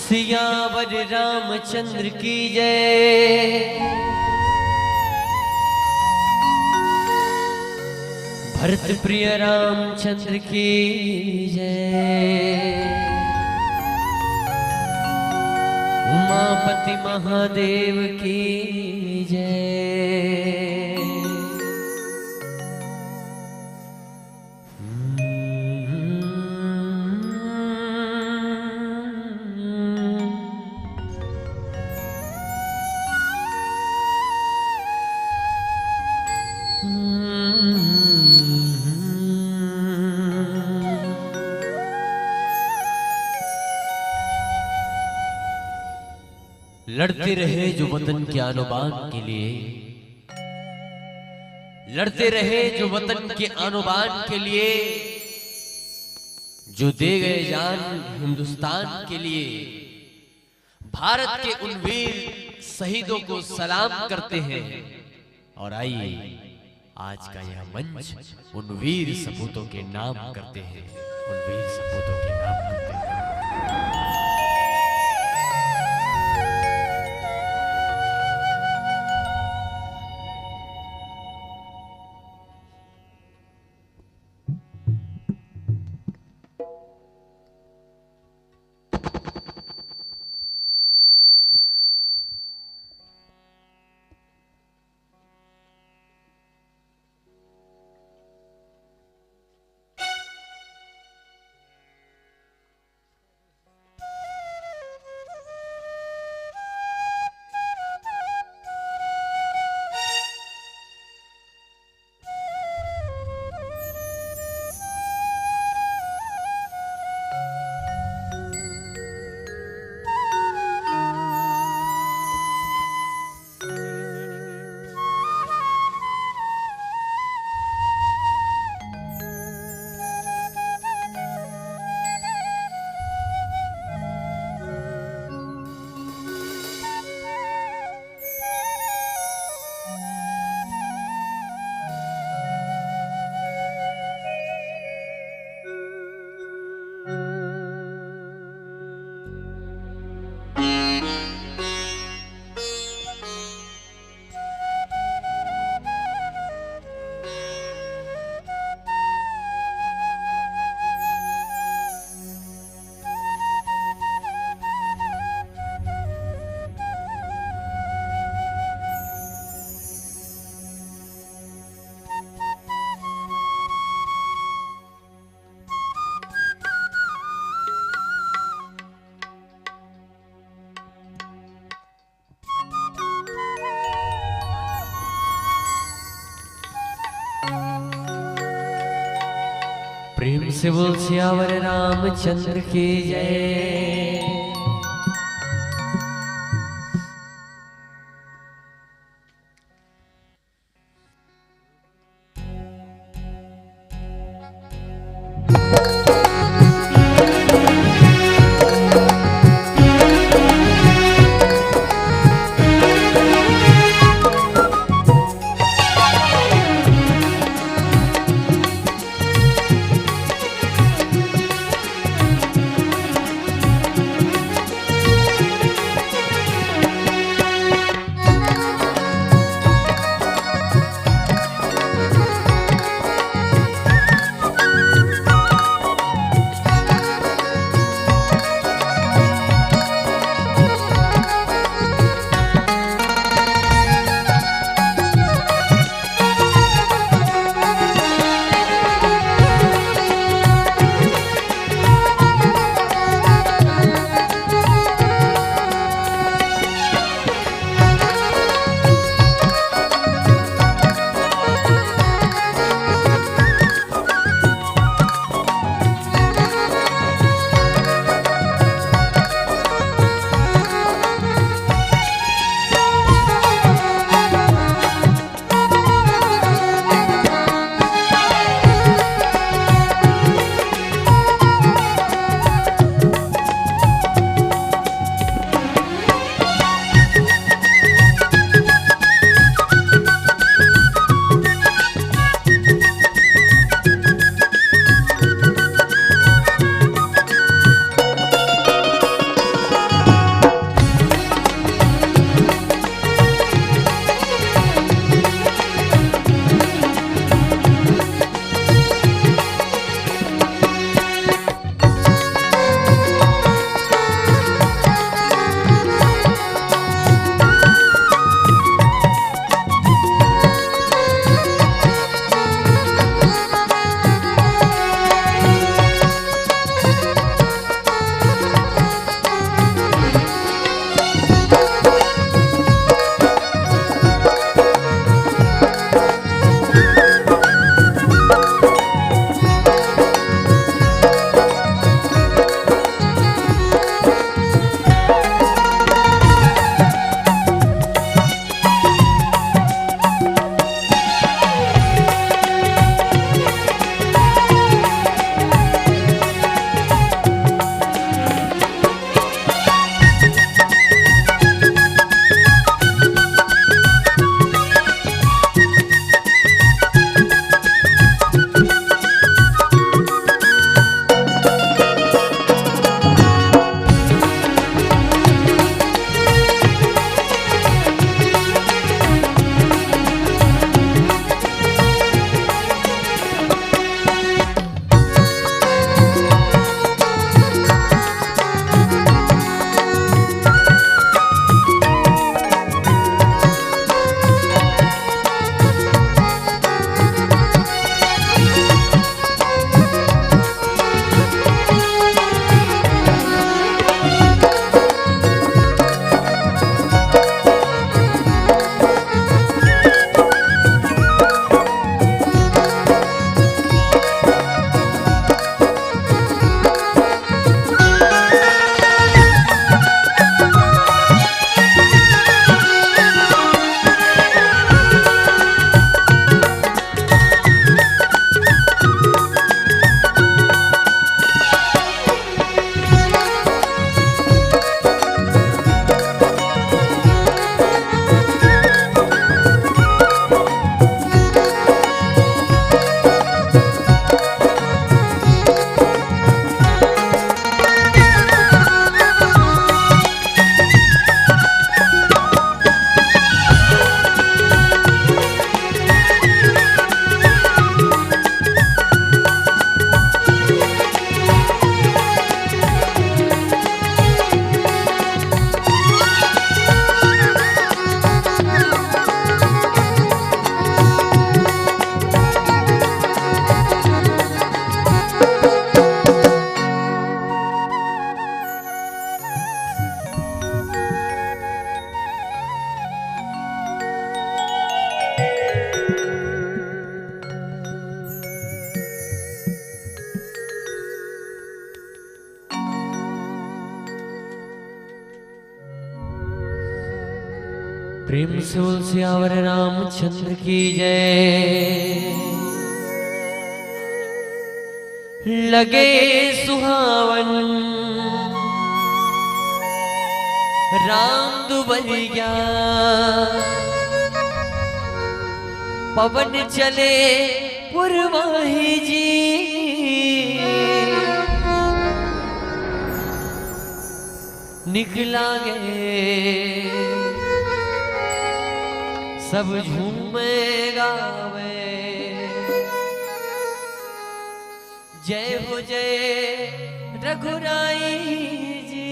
सियावर रामचंद्र की जय। भरत प्रिय रामचंद्र की जय। उमापति महादेव की जय। लड़ते रहे जो वतन के आनुबान के लिए, लड़ते रहे जो वतन के आनुबान के लिए, जो दे गए जान हिंदुस्तान के लिए। भारत के उन वीर शहीदों को सलाम करते हैं। और आइए आज का यह मंच उन वीर सपूतों के नाम करते हैं, उन वीर सपूतों के नाम करते हैं। प्रेम से बोल सियावर रामचंद्र की जय। प्रेम से बोल सियावर रामचंद्र की जय। लगे सुहावन राम दुबलिया, पवन चले पुरवाही जी। निकला गए सब झूमे गावे, जय हो जय रघुराई जी।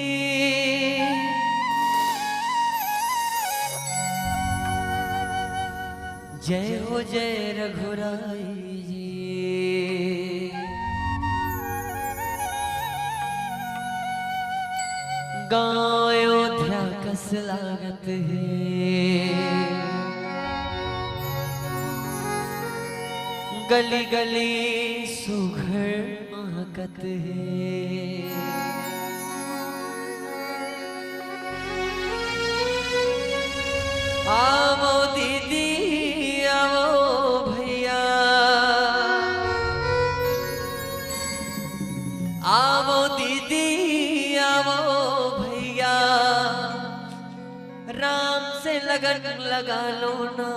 जय हो जय रघुराई जी। गाँव अयोध्या कस लागत है, गली गली सुघर महकत है। आवो दीदी आवो भैया, आवो दीदी आवो भैया, राम से लगन लगा लो ना।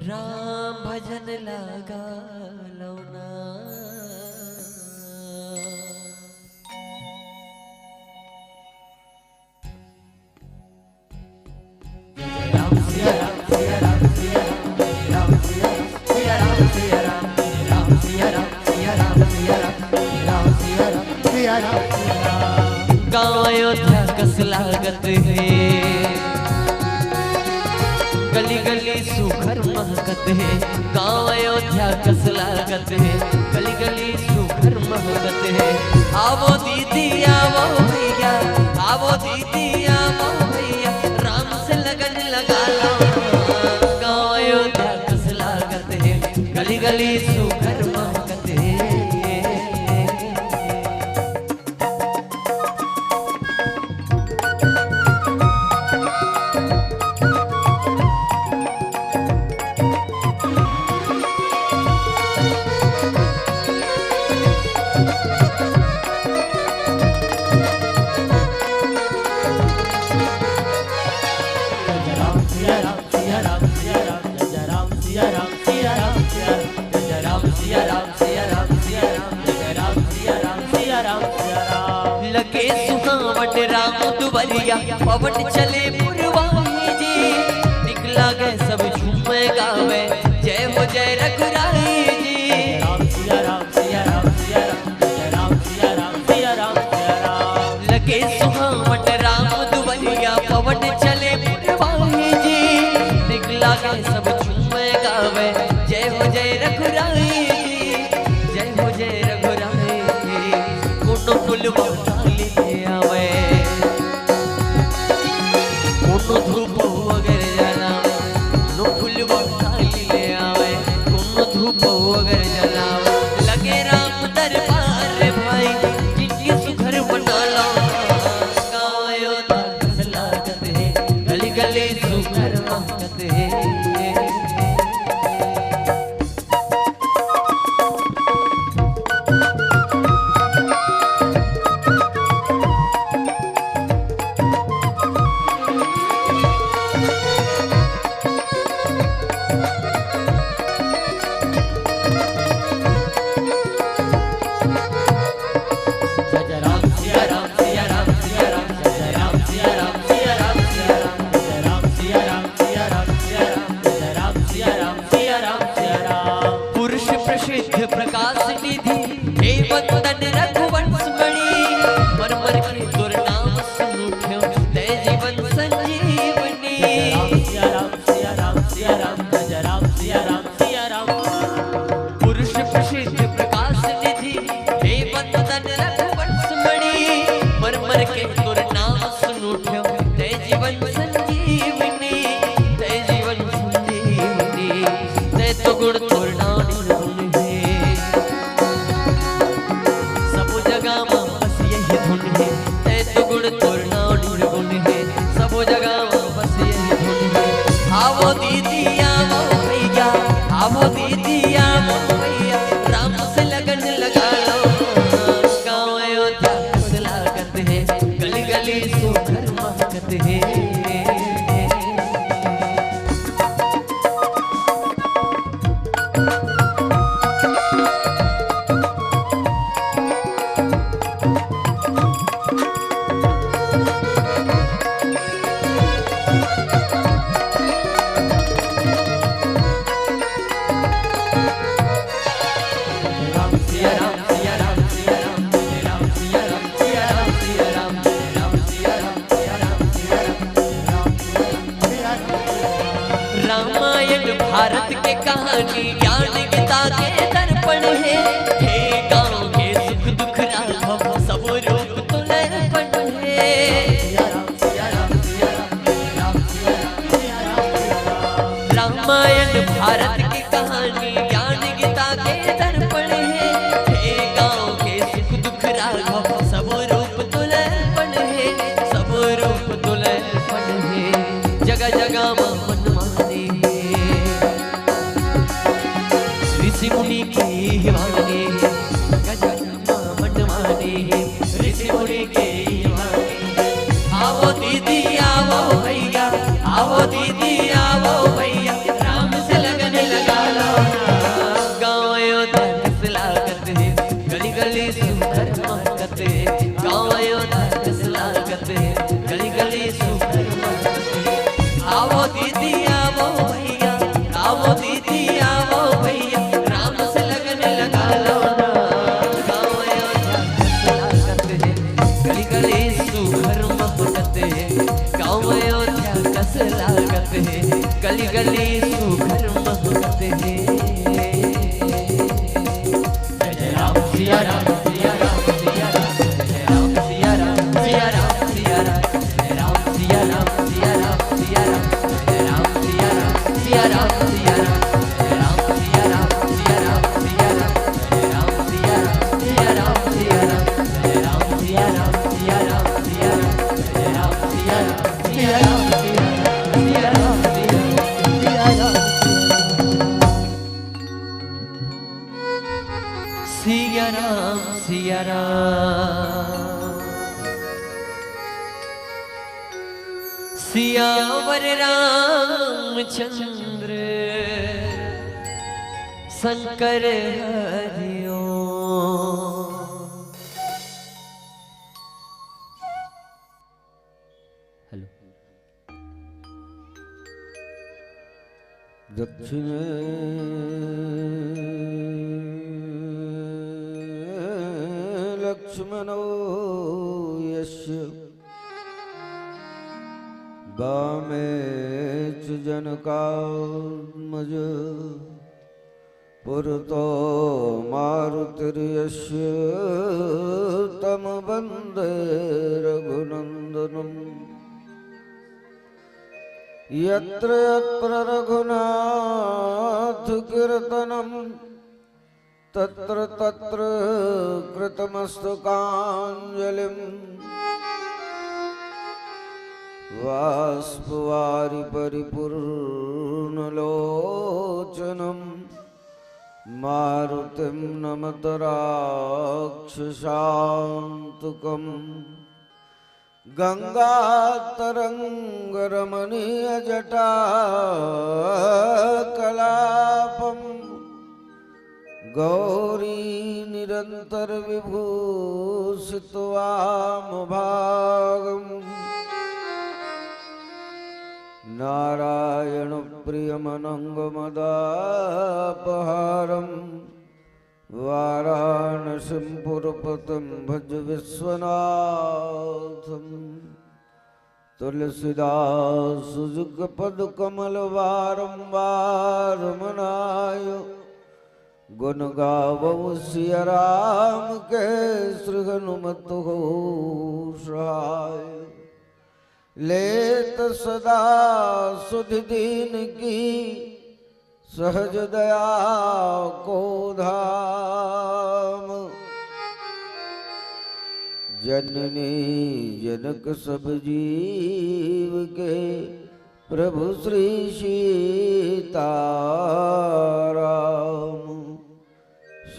राम भजन लगा लो ना। राम सिया राम सिया राम सिया राम सिया राम सिया राम राम सिया राम सिया राम सिया राम सिया राम सिया राम। गाँव अयोध्या कस लागत है, गली गली सुखर महकत है। गाँव अयोध्या कस लागत है, गली गली सुखर महकत है। आवो दीदी आवो भैया, आवो दीदी आवो भैया, राम से लगन लगा लो। गाँव अयोध्या कस लागत है, गली गली सुखर महकत है। लगे सुहावट राम दुबलिया, पवन चले पुरवाही जी। निकला गए सब झूमे गावे, जय हो जय रघुराई जी। राम सिया राम सिया राम सिया राम सिया राम सिया राम सिया राम। लगे सुहावट राम दुबलिया, पवन चले पुरवाही जी। निकला गए सब झूमे गावे, जय हो जय रघुराई जी। जय हो जय रघुराई जी। कोनो फुलवा डाली ले आवे, कोनो धूप वगैरह जलावे। कोनो फुलवा डाली ले आवे, कोनो धूप वगैरह जलावे। लगे राम दरबार भाई, जिनकी सुघर बना लो। गाँव अयोध्या कस लागत है, गली गली सुघर महकत है। प्रकाश निधि हे वंदन रघुवंश मणि, मर मर के तुर नाम सुनो ते जीवन संजीवनी। राम सिया राम सिया राम सिया राम जय राम सिया राम सिया राम। पुरुष प्रसिद्ध प्रकाश निधि हे वंदन रघुवंश मणि, मर मर के तुर नाम सुनो ते जीवन संजीवनी। ते जीवन संजीवनी, ते तो गुण तुर नाम आवो दीदी आवो भैया राम से लगन लगा लो। गाँव अयोध्या कस लागत है, गली गली सुघर महकत है। रामायण भारत के कहानी ज्ञान गीता के दर्पण है। हे गाँव के सुख दुख राघव सब रूप तुलर्पण है। रामायण भारत की कहानी ज्ञान गीता के दर्पण है। हे गाँव के सुख दुख राघव सब रूप तुलर्पण है, सब रूप तुलर्पण है। जगह जगह मन माने ऋषि मुनि की वाणी, जगह जगह मन माने ऋषि मुनि की वाणी। आवो दीदी आवो भैया, आवो दीदी आवो भैया राम से लगन लगा लो। गाँव अयोध्या कस लागत है, गली गली सुघर महकत है। गाँव अयोध्या कस लागत है, गली गली सुघर महकत है। आवो दीदी आवो भैया, आवो दीदी आवो भैया राम से लगन लगा लो। गाँव अयोध्या कस लागत है, गली गली सुघर महकत है। गाँव अयोध्या कस लागत है, गली गली सुघर महकत है। जय राम सिया राम सिया राम सिया राम, जय राम सिया राम सिया राम सिया राम, जय राम सिया राम सिया राम सिया राम, जय राम सिया राम सिया राम सिया राम, जय राम सिया राम सिया राम सिया राम, जय राम सिया राम सिया राम सिया राम, जय राम सिया राम सिया राम सिया राम, जय राम सिया राम सिया राम सिया राम, सिया राम सिया राम सिया राम। सियावर रामचंद्र शंकर हरिओ। हेलो दक्षिणे लक्ष्मणो यस्य वामे च जनकात्मज पुरतो मारुतिर्यस्य तं वन्दे रघुनन्दनम्। यत्र यत्र रघुनाथ कीर्तनम् तत्र तत्र कृतमस्तकाञ्जलिम्। बाष्पवारि परिपूर्णलोचनम् मारुतिं नमत राक्षसान्तकम्। गंगातरंगरमणीयजटा कलापम् गौरी निरंतर विभूषितवामभागम्। नारायण प्रियमनंगमदापहारम् वाराणसीं पुरपतिं भज विश्वनाथम्। तुलसीदास जुगपदकमल बारंबार मनाय गुण गावो सिया राम के श्री हनुमत हो सहाय। लेत सदा सुध दीन की सहज दया को धाम। जननी जनक सब जीव के प्रभु श्री सीताराम।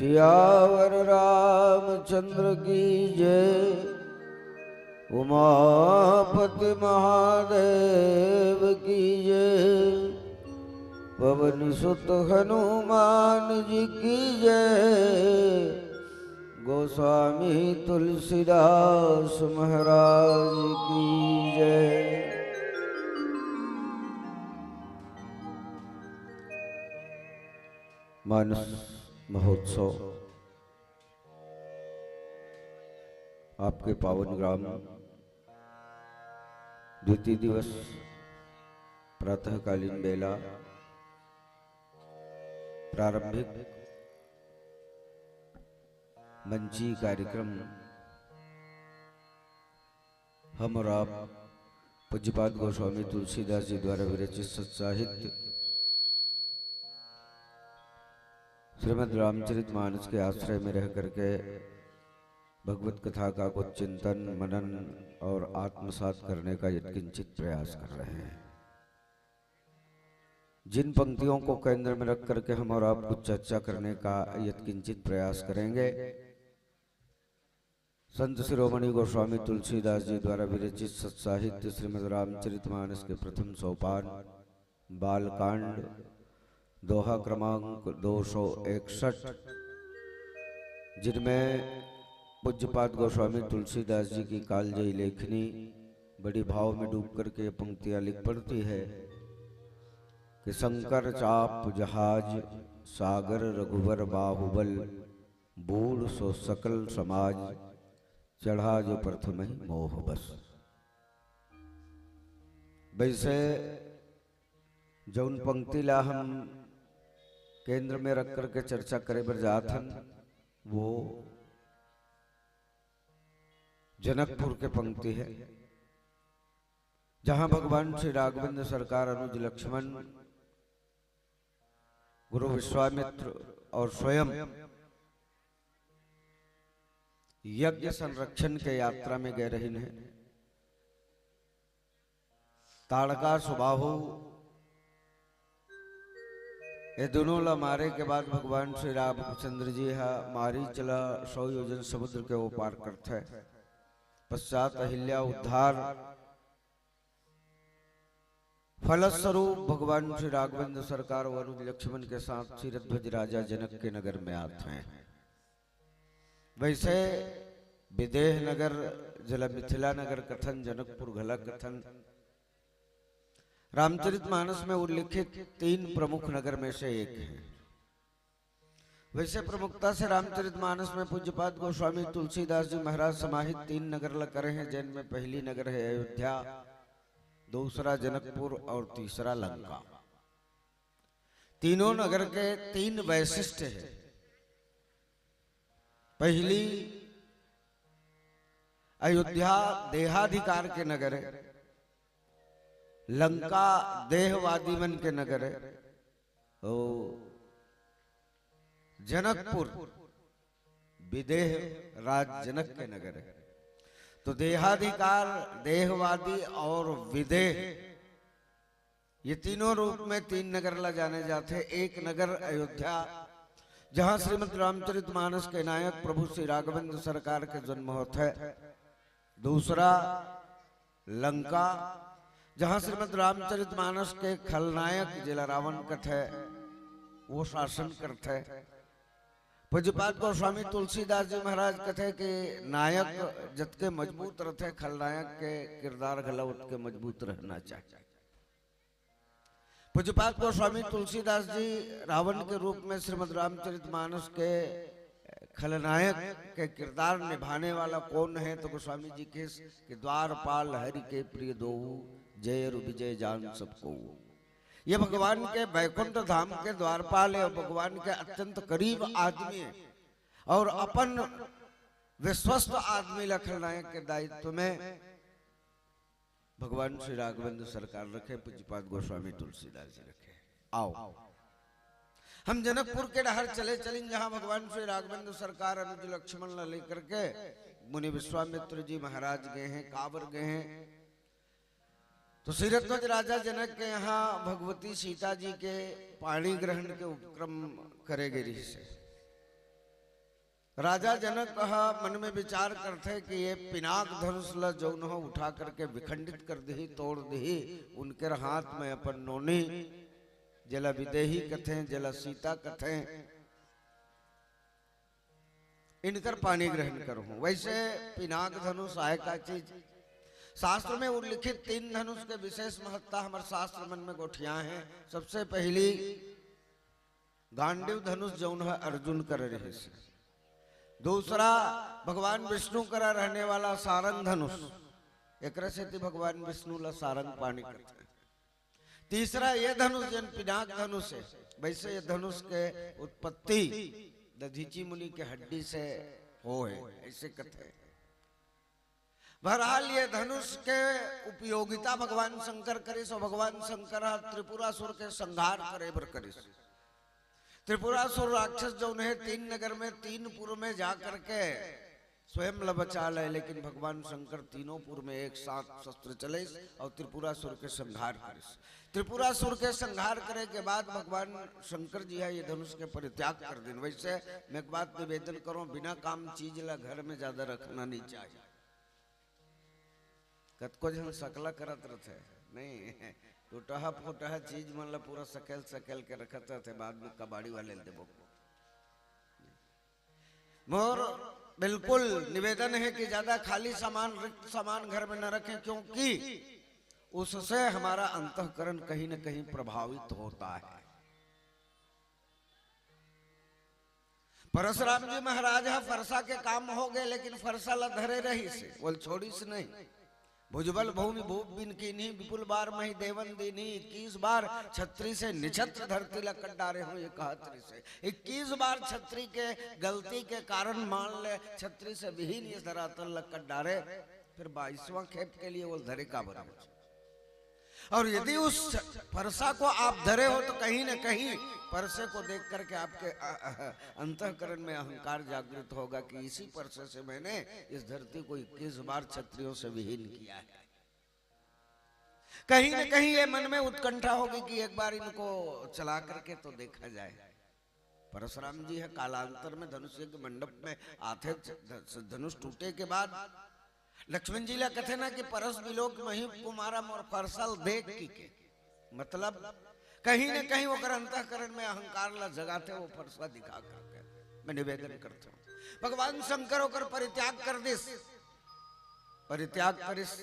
सियावर रामचंद्र की जय। उमापति महादेव की जय। पवन सुत हनुमान जी की जय। गोस्वामी तुलसीदास महाराज की जय। मानस महोत्सव आपके पावन ग्राम द्वितीय दिवस प्रातःकालीन बेला प्रारंभिक मंची कार्यक्रम हम और आप पूज्यपाद गोस्वामी तुलसीदास जी द्वारा विरचित सत्साहित्य श्रीमद् रामचरितमानस के आश्रय में रह करके भगवत कथा का कुछ चिंतन मनन और आत्मसात करने का यत्किंचित प्रयास कर रहे हैं। जिन पंक्तियों को केंद्र में रख करके हम और आप कुछ चर्चा करने का यत्किंचित प्रयास करेंगे, संत शिरोमणि गोस्वामी तुलसीदास जी द्वारा विरचित सत्साहित्य श्रीमद् रामचरितमानस के प्रथम सोपान बालकांड दोहा क्रमांक 261, जिनमें पूज्यपाद गोस्वामी तुलसीदास जी की कालजयी लेखनी बड़ी भाव में डूब करके पंक्तियां लिख पड़ती है कि शंकर चाप जहाज सागर रघुवर बाहुबल बूढ़ सो सकल समाज चढ़ा जो प्रथम ही मोह बस। वैसे जौन पंक्ति ला हम केंद्र में रख करके चर्चा करे बर जात हन वो जनकपुर के पंक्ति है, जहां भगवान श्री राघवेंद्र सरकार अनुज लक्ष्मण गुरु विश्वामित्र और स्वयं यज्ञ संरक्षण के यात्रा में गए रही हैं। ताड़का सुबाहु ये दोनों ला मारे के बाद भगवान श्री रामचंद्र जी मारी चला 100 योजन समुद्र के वो पार करते हैं। पश्चात अहिल्या उद्धार फलस्वरूप भगवान श्री राघवेंद्र सरकार और लक्ष्मण के साथ क्षीरध्वज राजा जनक के नगर में आते हैं। वैसे विदेह नगर जिला मिथिला नगर कथन जनकपुर घला कथन रामचरितमानस में उल्लिखित 3 प्रमुख नगर में से एक है। वैसे प्रमुखता से रामचरितमानस में पूज्यपाद गोस्वामी तुलसीदास जी महाराज समाहित 3 नगर ला करे हैं, जिनमें पहली नगर है अयोध्या, दूसरा जनकपुर और तीसरा लंका। तीनों नगर के 3 वैशिष्ट्य है। पहली अयोध्या देहाधिकार के नगर है, लंका देहवादी मन के नगर है, जनकपुर विदेह राज जनक के नगर है। तो देहाधिकार देहवादी और विदेह ये तीनों रूप में 3 नगर ला जाने जाते। एक नगर अयोध्या जहां श्रीमद् रामचरितमानस के नायक प्रभु श्री राघवेंद्र सरकार के जन्म होते है। दूसरा लंका जहां श्रीमद् रामचरितमानस के खलनायक जिला रावण कथे वो शासन करते। पूज्यपाद गोस्वामी तुलसीदास जी महाराज कथे कि नायक जतके मजबूत रहते खलनायक के किरदार गला उतके मजबूत रहना चाहिए। पूज्यपाद गोस्वामी तुलसीदास जी रावण के रूप में श्रीमद् रामचरितमानस के खलनायक के किरदार निभाने वाला कौन है तो गोस्वामी जी के द्वारपाल हरि के प्रिय दो जय विजय जान सबको। ये भगवान के वैकुंठ धाम के द्वारपाल है और भगवान के अत्यंत करीब आदमी है और अपन विश्वस्त आदमी खलनायक के दायित्व में भगवान श्री राघवेंद्र सरकार रखे, पूज्यपाद गोस्वामी तुलसीदास जी रखे। आओ हम जनकपुर के डहर चले चलें जहां भगवान श्री राघवेंद्र सरकार अनुज लक्ष्मण ला लेकर के मुनि विश्वामित्र जी महाराज गए हैं, काबर गए हैं। तो क्षीरध्वज राजा जनक के यहाँ भगवती सीता जी के पाणी ग्रहण के उपक्रम करे गिरी से राजा जनक मन में विचार करते कि ये पिनाक धनुष ल जौन हो उठा करके विखंडित कर दी, तोड़ दी। उनके हाथ में अपन नोनी जला विदेही कथे, जला सीता कथे, इनकर पानी ग्रहण करूं। वैसे पिनाक धनुष आय का चीज, शास्त्र में उल्लिखित 3 धनुष के विशेष महत्ता हमारे शास्त्र मन में गोठिया है। सबसे पहली गांडीव धनुष जौन है अर्जुन कर रहे से, दूसरा भगवान विष्णु करा रहने वाला सारंग धनुष, एक से भगवान विष्णु ला सारंग पानी करते हैं। तीसरा ये धनुष जन पिनाक धनुष है। वैसे ये धनुष के उत्पत्ति दधीची मुनि के हड्डी से हो है, ऐसे कथे। बहरहाल ये धनुष के उपयोगिता भगवान शंकर करे सो भगवान शंकर त्रिपुरासुर के संहार करे बर करे। त्रिपुरासुर राक्षस जो उन्हें 3 नगर में 3 पुर में जाकर के स्वयं ल बचा ले, लेकिन भगवान शंकर तीनों पुर में एक साथ शस्त्र चले और त्रिपुरासुर के संहार करे। त्रिपुरासुर के संहार करे के बाद भगवान शंकर जी है ये धनुष के परित्याग कर दें। वैसे मैं एक बात निवेदन करूं, बिना काम चीज ला घर में ज्यादा रखना नहीं चाहिए। कतको जन सकला करत रहते नहीं, टूटा फूटा चीज मन ला पूरा सकेल सकेल के रखत रहते, बाद में कबाड़ी वाले देबो। मोर बिल्कुल निवेदन है कि ज्यादा खाली सामान, रिक्त सामान घर में न रखें, क्योंकि उससे हमारा अंतःकरण कहीं न कहीं प्रभावित होता है। परशुराम जी महाराज फरसा के काम हो गए, लेकिन फरसा ला धरे रही से बोल छोड़ी से नहीं। भुजबल भूमि भूप बिन कीन्ही, विपुल बार मही देवन दीनी। 21 बार छत्री से निछत्र धरती लकड़ डारे हो, ये कहतरी से 21 बार छत्री के गलती के कारण मान ले छत्री से विहीन ये धरातल लकड़ डारे, फिर 22वां खेप के लिए वो धरे का बराबर। और यदि उस फरसा को आप धरे हो तो कहीं न कहीं परसे को देख करके आपके अंतःकरण में अहंकार जागृत होगा कि इसी परसे से मैंने इस धरती को 21 बार क्षत्रियों से विहीन किया है। कहीं न कहीं ये मन में उत्कंठा होगी कि एक बार इनको चला करके तो देखा जाए। परशुराम जी है कालांतर में धनुष के मंडप में आते, धनुष टूटे के बाद लक्ष्मण जी ला कथे ना कि परस विलोक मही कुमारा मोर फरसल देख के, मतलब कहीं न कहीं वो अंतःकरण में अहंकार ला जगाते वो फरसा दिखा करके। मैं निवेदन करता हूँ भगवान शंकर होकर परित्याग कर दिस, परित्याग करिस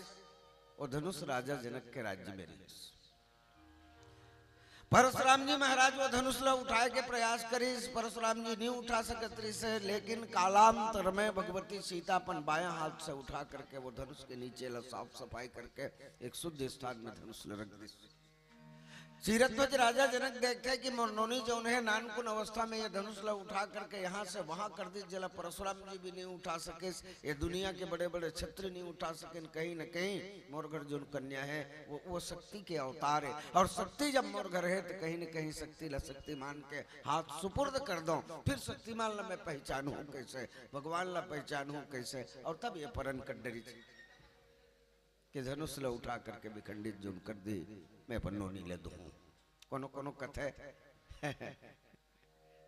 वो धनुष राजा जनक के राज्य में रहिस। परशुराम जी महाराज वो धनुष ला उठाए के प्रयास करिस, परशुराम जी नहीं उठा सकते से, लेकिन कालांतर में भगवती सीता अपन बायां हाथ से उठा करके वो धनुष के नीचे ला साफ सफाई करके एक शुद्ध स्थान में धनुष ला रख दी। सीरध्वज राजा जनक देखते कि नोनी जो उन्हें नानकुन अवस्था में ये धनुष ला उठा करके यहाँ से वहां कर दी, जला परशुराम जी भी नहीं उठा सके, ये दुनिया के बड़े बड़े छत्र नहीं उठा सके। कहीं न कहीं मोरघर जो कन्या है वो शक्ति के अवतार है, और शक्ति जब मोरघर है तो कहीं न कहीं शक्ति ला शक्तिमान के हाथ सुपुर्द कर दो, फिर शक्तिमान ला मैं पहचानू कैसे, भगवान ला पहचानू कैसे। और तब ये परन कड्डरी कि धनुष ला उठा करके विखंडित जो कर दी, मैं अपन नोनी ले दूं। कोनो कोनो कथे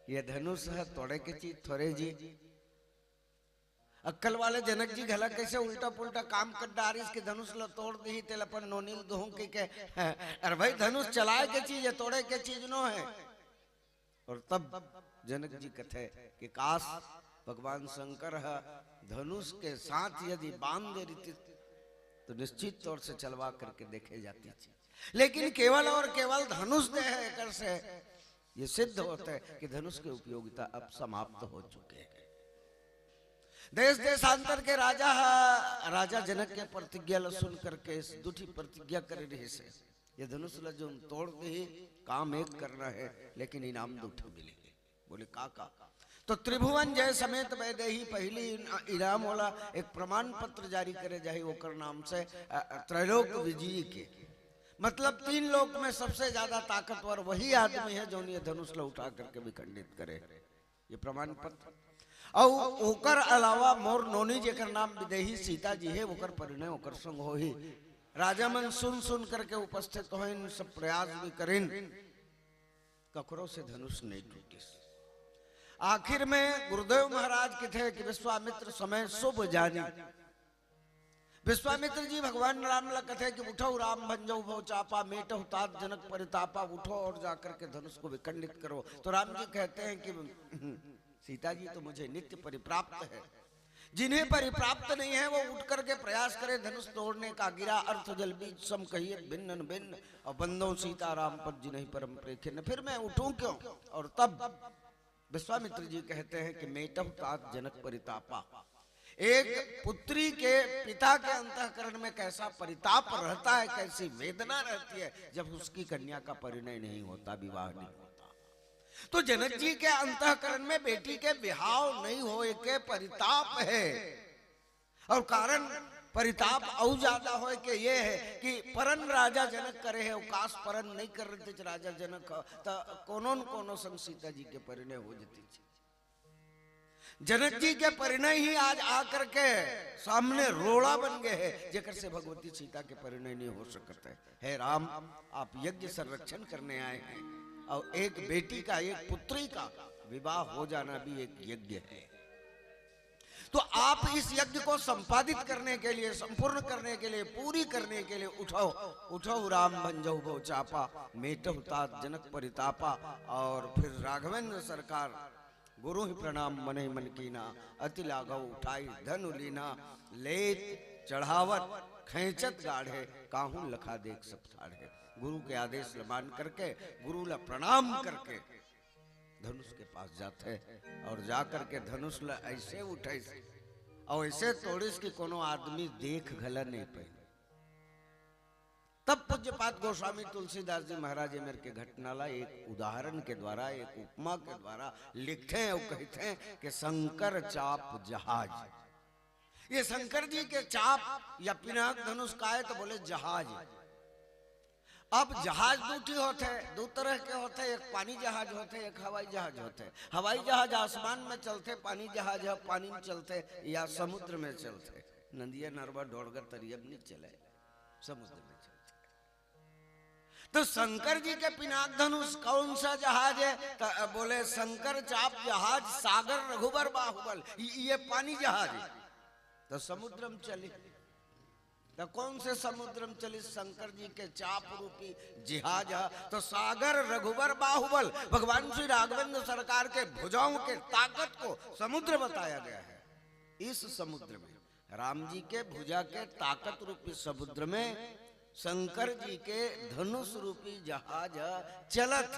ये धनुष है तोड़े के चीज थोड़े जी। अक्कल वाले जनक जी घला कैसे उल्टा पुल्टा काम कर डारिस के धनुष ला तोड़ दी, तेल अपन नोनी दूं के अरे भाई धनुष चलाए के चीज है, तोड़े के चीज नो है। और तब जनक जी कथे कि काश भगवान शंकर है धनुष के साथ यदि बांध दे रही तो निश्चित तौर से चलवा करके देखे जाती थी, लेकिन केवल और केवल धनुष दे है कर से ये सिद्ध होता है कि धनुष की उपयोगिता अब समाप्त हो चुके हैं। देश देशांतर के राजा जनक के प्रतिज्ञा ला सुन करके इस दुठी प्रतिज्ञा कर रहे से ये धनुष ला जो तोड़ दे काम एक करना है, लेकिन इनाम दुठी मिलेंगे। बोले का तो त्रिभुवन जय समेत वैदेही पहली इनाम वाला एक प्रमाण पत्र जारी करे जाए ओकर नाम से त्रैलोक विजयी के, मतलब 3 लोक में सबसे ज्यादा ताकतवर वही आदमी है जो ये धनुष ला उठा करके विखंडित करे, ये प्रमाण पत्र। और ओकर अलावा मोर नोनी जेकर नाम विदेही सीता जी है, ओकर परिणय ओकर संग हो ही। राजा मन सुन सुन करके उपस्थित हो, इन सब प्रयास भी करें, ककरो से धनुष नहीं टूटी। आखिर में गुरुदेव महाराज के थे कि विश्वामित्र समय शुभ जानी। विश्वामित्र जी भगवान राम ला कथे कि उठो राम भंजो भो चापा मेटो तात जनक परितापा, उठो और जाकर के धनुष को विखंडित करो। तो राम जी कहते हैं कि सीता जी तो मुझे नित्य परिप्राप्त है, जिन्हें परिप्राप्त नहीं है वो उठ करके प्रयास करे धनुष तोड़ने का। गिरा अर्थ जल बीज सम कहिए भिन्न भिन्न, और बंदो सीता राम पद जिन्हें परम प्रेखिन, फिर मैं उठूं क्यों। और तब विश्वामित्र जी कहते हैं कि मेटो तात जनक परितापा, एक पुत्री के पिता के अंतःकरण में कैसा परिताप रहता है, कैसी वेदना रहती है जब उसकी कन्या का परिणय नहीं होता, विवाह नहीं होता। तो जनक जी के अंतःकरण में बेटी के विवाह नहीं होए के परिताप है। और कारण परिताप और ज्यादा हो के ये है कि परन राजा जनक करे है, उकास परन नहीं कर रहे थे राजा जनक, तो कोनो संग सीता जी के परिणय हो जाती। जनक जी के परिणय ही आज आकर के सामने रोड़ा बन गए हैं, जेकर से भगवती सीता के परिणय नहीं हो सकते है। राम आप यज्ञ संरक्षण करने आए हैं, और एक बेटी का, एक पुत्री का विवाह हो जाना भी एक यज्ञ है। तो आप इस यज्ञ को संपादित करने के लिए, संपूर्ण करने के लिए, पूरी करने के लिए उठो उठो राम भंजो भो चापा मेटो तात जनक परितापा। और फिर राघवेंद्र सरकार गुरु ही प्रणाम मने मन कीना, अति लाघव उठाई धनु लीना, लेत चढ़ावत खेचत गाढ़े, काहू लखा देख सब ठाढ़े। गुरु के आदेश मान करके, गुरु ला प्रणाम करके धनुष के पास जाते और जाकर के धनुष ला ऐसे उठे और ऐसे तोड़िस कि कोनो आदमी देख घला नहीं पाए। तब पूज्यपाद गोस्वामी तुलसीदास जी महाराज मेरे के घटना ला एक उदाहरण के द्वारा, एक उपमा के द्वारा लिखते हैं और कहते हैं कि शंकर चाप जहाज। ये शंकर जी के चाप या पिनाक धनुष का है तो बोले जहाज। अब जहाज दूठी होते हैं, दो तरह के होते हैं, एक पानी जहाज होते हैं, एक हवाई जहाज होते हैं। हवाई जहाज आसमान में चलते, पानी जहाज है पानी में चलते या समुद्र में चलते। नदिया नरवा ढोड़गर तरियब नहीं चले, समुद्र में चलते। तो शंकर जी के पिनाक धनुष कौन सा जहाज है, तो बोले शंकर चाप जहाज सागर रघुबर बाहुबल, ये पानी जहाज है। तो समुद्र में चली, तो कौन से समुद्र में चली, शंकर जी के चाप रूपी जहाज है। तो सागर रघुबर बाहुबल, भगवान श्री राघवेंद्र सरकार के भुजाओं के ताकत को समुद्र बताया गया है। इस समुद्र में राम जी के भुजा के ताकत रूपी समुद्र में शंकर जी के धनुष रूपी जहाज चलत।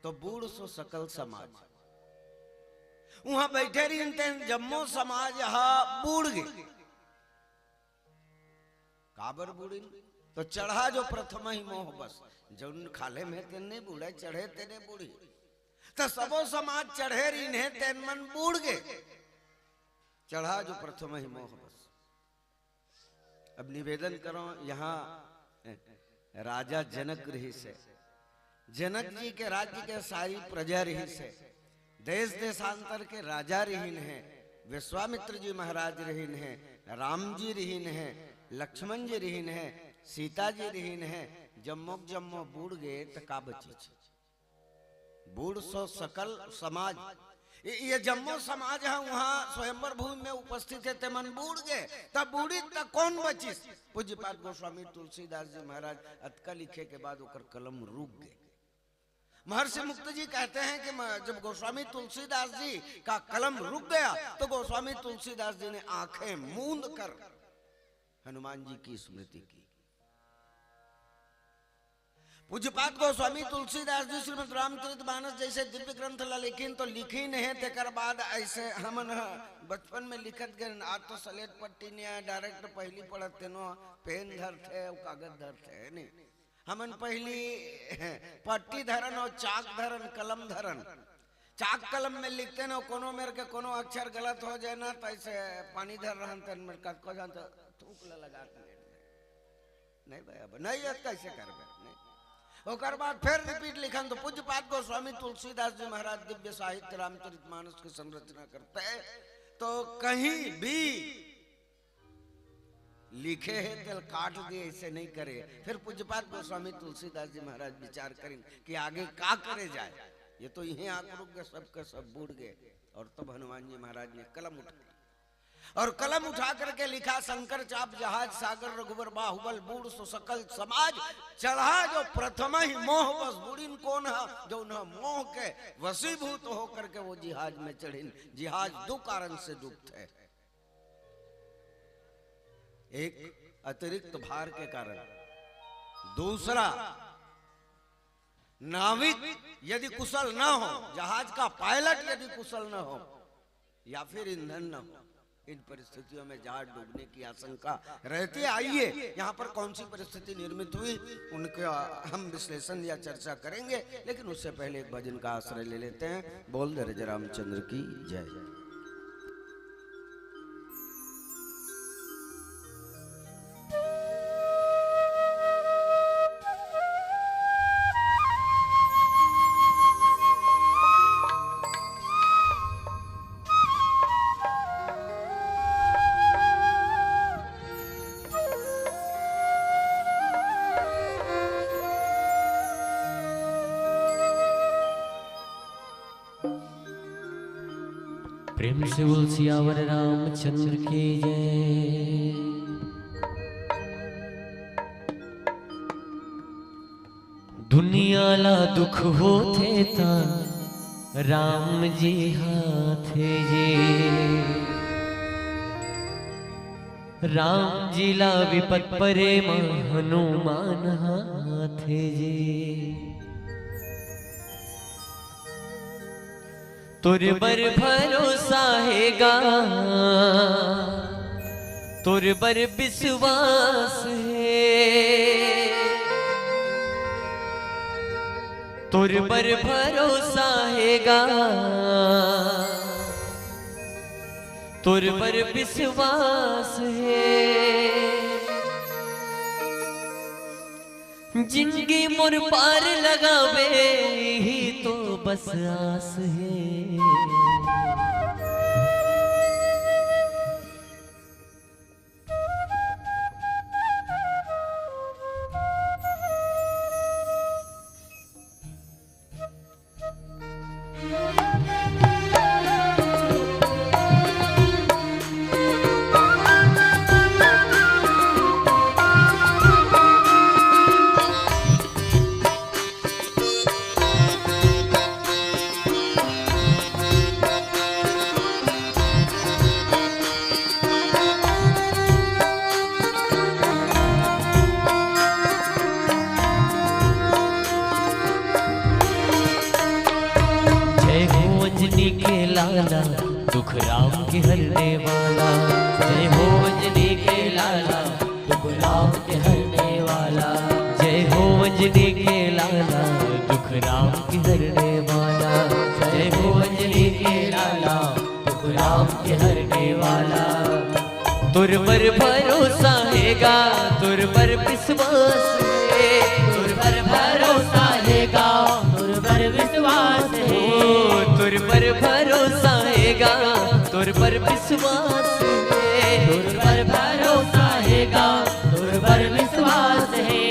तो बूढ़ सो सकल समाज वहां बैठे रही, जम्मो समाज बूढ़ गए। काबर बूढ़ी, तो चढ़ा जो प्रथम ही मोह बस, जो खाले में तेन नहीं बूढ़े, चढ़े तेने बूढ़ी। तो सबो समाज चढ़े रही तेन मन बूढ़ गए, चढ़ा जो प्रथम ही मोह बस। अब निवेदन करो, यहाँ राजा जनक रही से, जनक जी के राज्य के सारी प्रजा रही से, देश देशांतर के राजा रहीन है, विश्वामित्र जी महाराज रहीन है, राम जी रहीन है, लक्ष्मण जी रहीन है, सीता जी रहीन है। जम्मो जम्मो बूढ़ गए तो का बची, बूढ़ सो सकल समाज। ये जम्मो समाज है वहां स्वयंवर भूमि में उपस्थित है, तेमन बूढ़ गए, तब बूढ़ी तक कौन बची। पूज्यपाद गोस्वामी तुलसीदास जी महाराज अतका लिखे के बाद उकर कलम रुक गए। महर्षि मुक्त जी कहते हैं कि जब गोस्वामी तुलसीदास जी का कलम रुक गया तो गोस्वामी तुलसीदास जी ने आंखें मूंद कर हनुमान जी की स्मृति की। पूज्यपाद गोस्वामी तुलसीदास जी श्रीमद् रामचरितमानस जैसे दिव्य ग्रंथ ला लेकिन तो लिखी नहीं, तेकर बाद ऐसे हमन बचपन में लिखत गए। आज तो सलेट पट्टी नहीं डायरेक्ट पहली पढ़त तेनो पेन धरते और कागज धरते है नहीं। हमन पहली पट्टी धरन और चाक धरन, कलम धरन। चाक कलम में लिखते न, कोनो मेरे के कोनो अक्षर गलत हो जाए ना तो ऐसे पानी धर रहन तन मेरे का को जान तो थूक लगा नहीं भाई, अब नहीं कैसे करबे नहीं। ओकर बाद फिर रिपीट लिखन तो पूज्यपाद गोस्वामी तुलसीदास जी महाराज दिव्य साहित्य रामचरितमानस की संरचना करते हैं तो कहीं भी लिखे है दिल काट दिए, ऐसे नहीं करे। फिर पूज्यपाद गोस्वामी तुलसीदास जी महाराज विचार करें कि आगे क्या करे जाए। ये तो यहीं आकर रुक गए, सबके सब बूढ़ गए। और तब हनुमान जी महाराज ने कलम उठाई और कलम उठा करके लिखा, शंकर चाप जहाज सागर रघुबर बाहुबल बूढ़ सो सकल समाज, चढ़ा जो प्रथम ही मोह बस बुढ़िन कौन है, जो उन्हें मोह के वशीभूत होकर के वो जिहाज में चढ़िन। जिहाज दो कारण से डूबते है, एक अतिरिक्त भार के कारण, दूसरा नाविक यदि कुशल न हो, जहाज का पायलट यदि कुशल न हो, या फिर ईंधन न हो। इन परिस्थितियों में जहाज डूबने की आशंका रहती है। आइए यहाँ पर कौन सी परिस्थिति निर्मित हुई उनका हम विश्लेषण या चर्चा करेंगे, लेकिन उससे पहले एक भजन का आश्रय ले लेते हैं। बोल दे राजा रामचंद्र की जय। प्रेम से बोल सियावर रामचंद्र की जय। दुनिया ला दुख होते ता राम जी हाथे जे, राम जी ला विपत परे हनुमान हाथे जे। तुर बर भरोसा हैगा, तुर बर विश्वास है, तुर बर भरोसा हैगा, तुर बर विश्वास है। जिंदगी मुर पार लगावे ही तो बस आस है। लाला दुख राम के हरने वाला, जय हो अंजनी के लाला दुख राम के हरने वाला, जय हो अंजनी के लाला दुख राम के हरने वाला, जय हो अंजनी के लाला दुख राम के हरने वाला। तुर पर भरोसा हैगा, तुर पर विश्वास है, तुर पर भरोसा हैगा, तुर पर विश्वास है, तुर पर भरोसा हैगा, तुर पर विश्वास है, तुर पर भरोसा हैगा, तुर पर विश्वास है।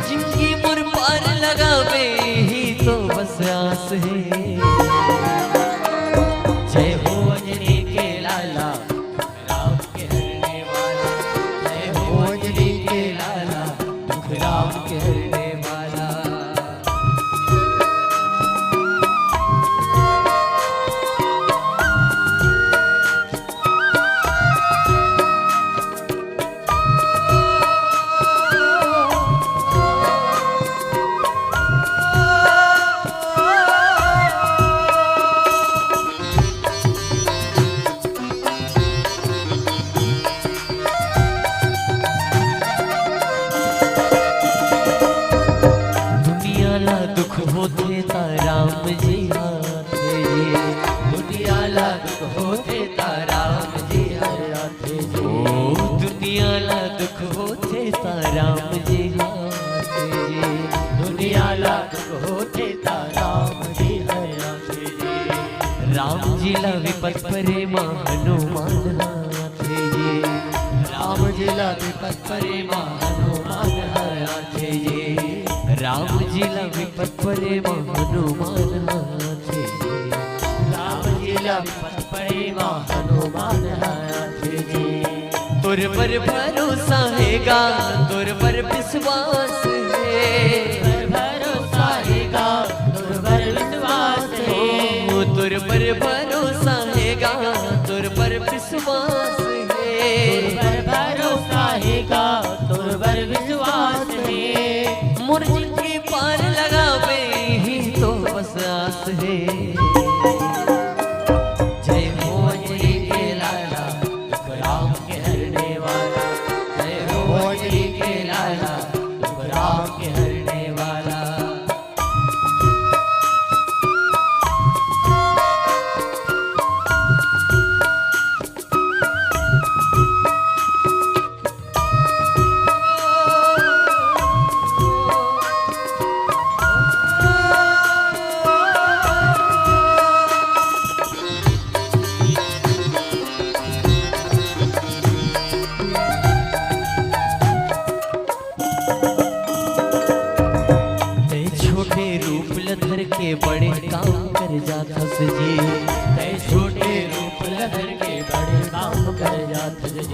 जिंदगी मुर पार लगावे ही तो बस आस है। जय हो अंजनी के लाला राम के हरने वाला, जय हो अंजनी के लाला दुख राम के हरने वाला। दुख होते ता राम जी हाथे जी, दुनिया ला दुख होते ता राम जी हाथे जी, ओ दुनिया ला दुख होते ता राम जी हाथे जी, दुनिया ला दुख होते ता राम जी हाथे जी। राम जी ला विपत परे मां हनुमान हाथे जी, राम जी ला विपत परे मां हनुमान हाथे जी, राम जिला विपत परे हनुमान हाथे, राम जिला विपत परे हनुमान हाथे जी। तुर पर भरोसा हैगा, तुर पर विश्वास है, पर भरोसा हैगा, तुर पर विश्वास है। तुर पर भरोसा हैगा, तुर पर विश्वास है, तुर पर भरोसा हैगा, तुर पर विश्वास है। मुर्जिन के पार लगावे ही तो बस आस है। जय हो अंजलि के लाला, दुख राम के हरने वाला, जय हो अंजलि के लाला, दुख राम के हरने वाला। धर के बड़े काम कर जाता जी, तै छोटे रूप लधर के बड़े काम कर जात जी।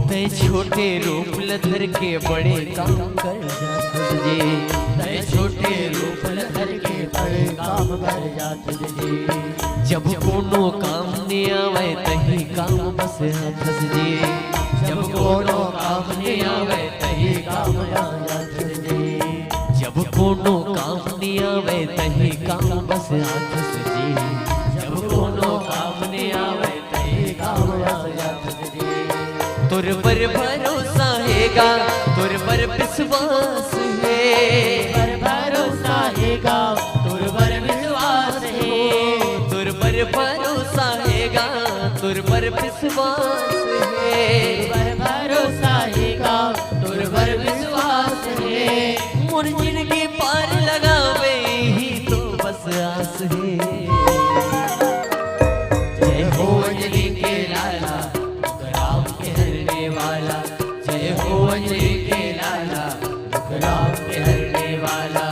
तै छोटे रूप लधर के बड़े काम कर जाता जी, तै छोटे रूप लधर के बड़े काम कर जात जी। जब कोनो काम नहीं आवे तही काम बस हाथ जी, जब कोनो काम नहीं आवे तही काम जात जी। जब कोनो काम नहीं आवे तही काम बस हाथ जी, जब कोनो काम नहीं आवे तही काम जात जी। तुर पर भरोसा हैगा, तुर पर विश्वास है, पर भरोसा हैगा, तुर पर विश्वास है। तुर पर भरोसा हैगा, तुर पर विश्वास है, पर भरोसा हैगा, तुर पर विश्वास है। मुर्जिन के पार लगावे ही तो बस आस है। जय हो अंजलि के लाला, दुख राम के हरने वाला, जय हो अंजलि के लाला, दुख राम के हरने वाला।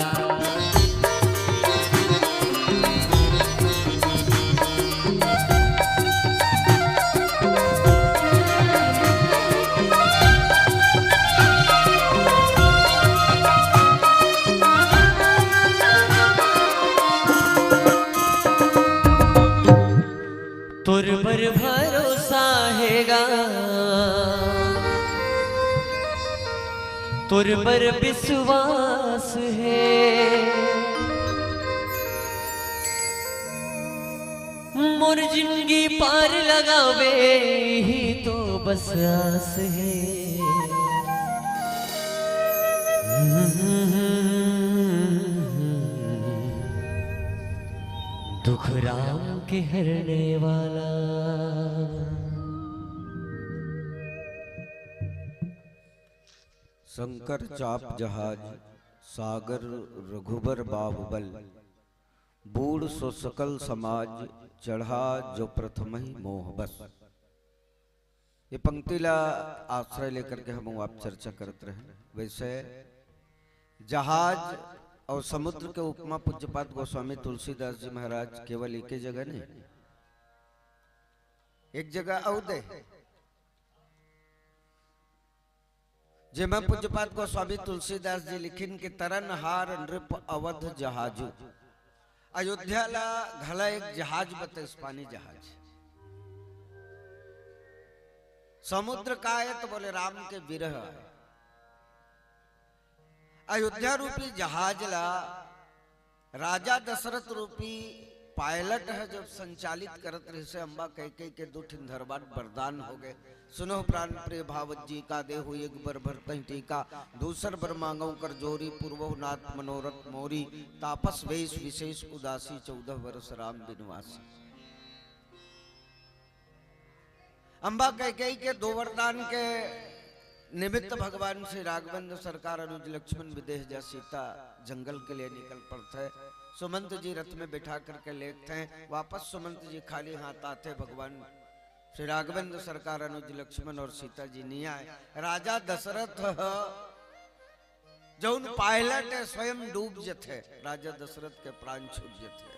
तुर पर भरोसा हैगा, तुर पर विश्वास है, मुर्जिन की पार लगावे ही तो बस आस है। दुख राम के हरने वाला। शंकर चाप जहाज, सागर रघुबर बाहुबल, बूढ़ सो सकल समाज, चढ़ा जो प्रथम ही मोह बस। ये पंक्तिला आश्रय लेकर के हम आप चर्चा करते रहे। वैसे जहाज और समुद्र के उपमा पूज्यपाद गोस्वामी तुलसीदास जी महाराज केवल एक ही जगह नहीं, एक जगह औदे जेमा पूज्यपाद गोस्वामी तुलसीदास जी लिखिन के तरनहार नृप अवध जहाजू। अयोध्या ला घला एक जहाज बतेस, पानी जहाज। समुद्र का है तो बोले राम के विरह है। अयोध्या रूपी जहाज ला राजा दशरथ रूपी पायलट है जो संचालित करत रहे से अम्बा कह के दो ठिन धरबान वरदान हो गए। सुनो प्राण प्रिय भावत जी का देहो एक बर भरतहि टीका, दूसर बर मांगो कर जोरी, पूर्वो नाथ मनोरथ मोरी, तापस वेश विशेष उदासी, 14 वर्ष राम बिनवासी। अम्बा कह के दो वरदान के निमित्त भगवान श्री राघवेंद्र सरकार अनुज लक्ष्मण विदेह जा सीता जंगल के लिए निकल पड़ते हैं। सुमंत जी रथ में बैठा करके लेते हैं, वापस सुमंत जी खाली हाथ आते। भगवान श्री राघवेंद्र सरकार अनुज लक्ष्मण और सीता जी नहीं आए। राजा दशरथ जौन पायलट है स्वयं डूब जथे, राजा दशरथ के प्राण छूट जथे।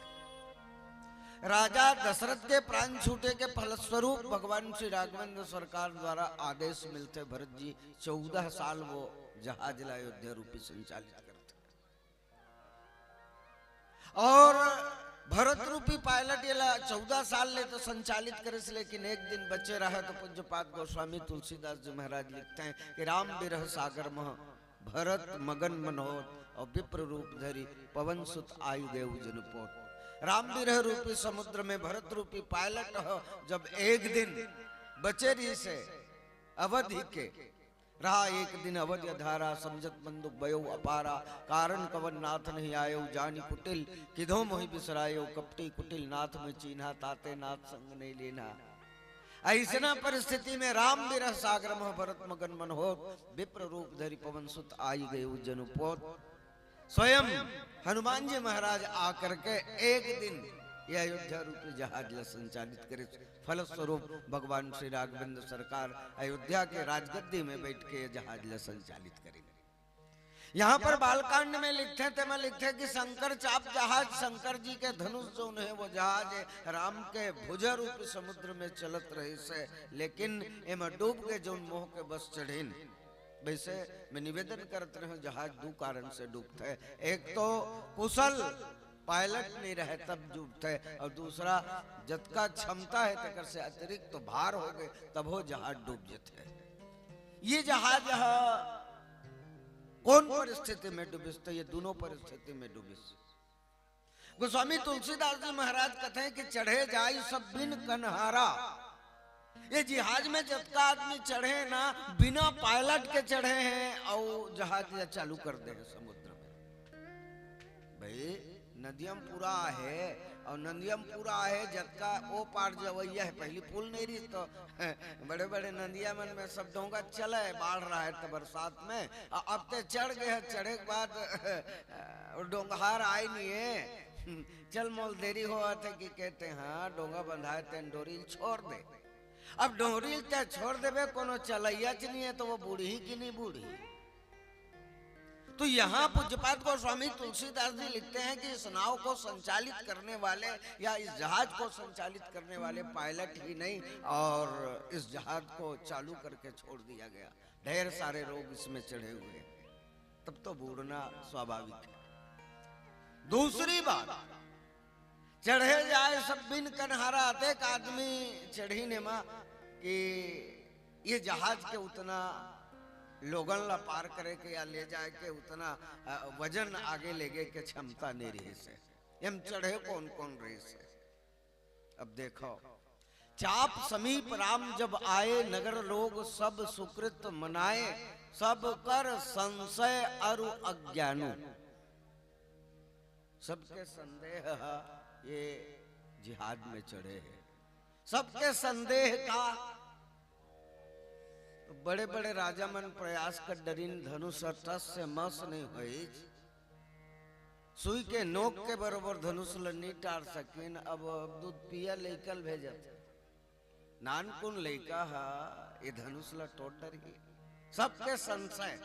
राजा दशरथ के प्राण छूटे के फलस्वरूप भगवान श्री राघवेंद्र सरकार द्वारा आदेश मिलते भरत जी 14 साल वो जहाज अयोध्या रूपी संचालित करते, और भरत रूपी पायलट ये 14 साल ले तो संचालित करे, लेकिन एक दिन बचे रहे तो पूज्यपाद गोस्वामी तुलसीदास जी महाराज लिखते हैं कि राम बिरह सागर मह भरत मगन मनोहर और विप्र रूप धरी पवन सुत आयु देव जनपोत। राम बिरह रूपी समुद्र में भरत रूपी पायलट हो जब एक दिन बचे रही से अवधि के रहा, एक दिन अवधि धारा समझत बंदुक बयो अपारा, कारण कवन नाथ नहीं आयो जानी कुटिल, किधो मोहि बिसरायो कपटी कुटिल, नाथ में चीन्हा ताते नाथ संग नहीं लेना। ऐसना परिस्थिति में राम बिरह सागर में भरत मगन मन हो, विप्र रूप धरि पवन सुत आई गए जनुपोत। स्वयं हनुमान जी महाराज आकर के एक दिन यह अयोध्या रूपी जहाज संचालित करे, फलस्वरूप भगवान श्री राघवेंद्र सरकार अयोध्या के राजगद्दी में बैठ के जहाज संचालित करेंगे। यहाँ पर बालकांड में लिखते थे, मैं लिखते कि शंकर चाप जहाज, शंकर जी के धनुष जो है वो जहाज राम के भुजा रूपी समुद्र में चलत रहे से, लेकिन एम डूब के जो मोह के बस चढ़ेन। वैसे मैं निवेदन करते रहे जहाज दो कारण से डूबते, एक तो कुशल पायलट नहीं रहे तब डूबते, और दूसरा जतका क्षमता है तक से अतिरिक्त तो भार हो गए तब हो जहाज डूब जाते। ये जहाज कौन परिस्थिति में डूबिस, तो ये दोनों परिस्थिति में डूबिस। गोस्वामी तुलसीदास जी महाराज कहते हैं कि चढ़े जाई सब बिन कन्हारा, ये जहाज में जतका आदमी चढ़े ना बिना पायलट के चढ़े हैं और जहाज चालू कर दे समुद्र में। भाई नदियम पूरा है और नदियम पूरा है जतका ओ पार जवैया है, पहली पुल नहीं रही तो बड़े बड़े नदिया मन में सब डोंगा चले, बाढ़ रहा है तो बरसात में, अब तो चढ़ गए, चढ़े के बाद डोंगहार आए नहीं है, चल मोल देरी हुआ थे कि कहते हाँ डोंगा बंधाए तेन डोरी छोड़ दे। अब डोरी क्या छोड़ देवे, कोनो चलैया च नहीं है तो वो बूढ़ी की नहीं बूढ़ी। तो यहाँ पूज्यपाद गोस्वामी तुलसीदास जी लिखते हैं कि इस नाव को संचालित करने वाले या इस जहाज को संचालित करने वाले पायलट ही नहीं, और इस जहाज को चालू करके छोड़ दिया गया। ढेर सारे लोग इसमें चढ़े हुए, तब तो बूढ़ना स्वाभाविक है। दूसरी बात, चढ़े जाए सब बिन कन्हारा, एक आदमी चढ़ी ने मां कि ये जहाज के उतना लोगन ला पार करे के या ले जाए के उतना वजन आगे ले गए के क्षमता नहीं रही से, हम चढ़े कौन कौन रही से। अब देखो, चाप समीप राम जब आए, नगर लोग सब सुकृत मनाए, सब कर संशय अरु अज्ञानु। सबके संदेह ये जिहाद में चढ़े हैं, सबके संदेह का बड़े बड़े राजा मन प्रयास कर डरीन धनुष टस से मस नहीं हुई, सुई के नोक के बरोबर धनुष नहीं टार सकिन। अब दूध पिया लेकल भेजत नानकुन लेका हा ये धनुष ला टोट डरी, सबके संशय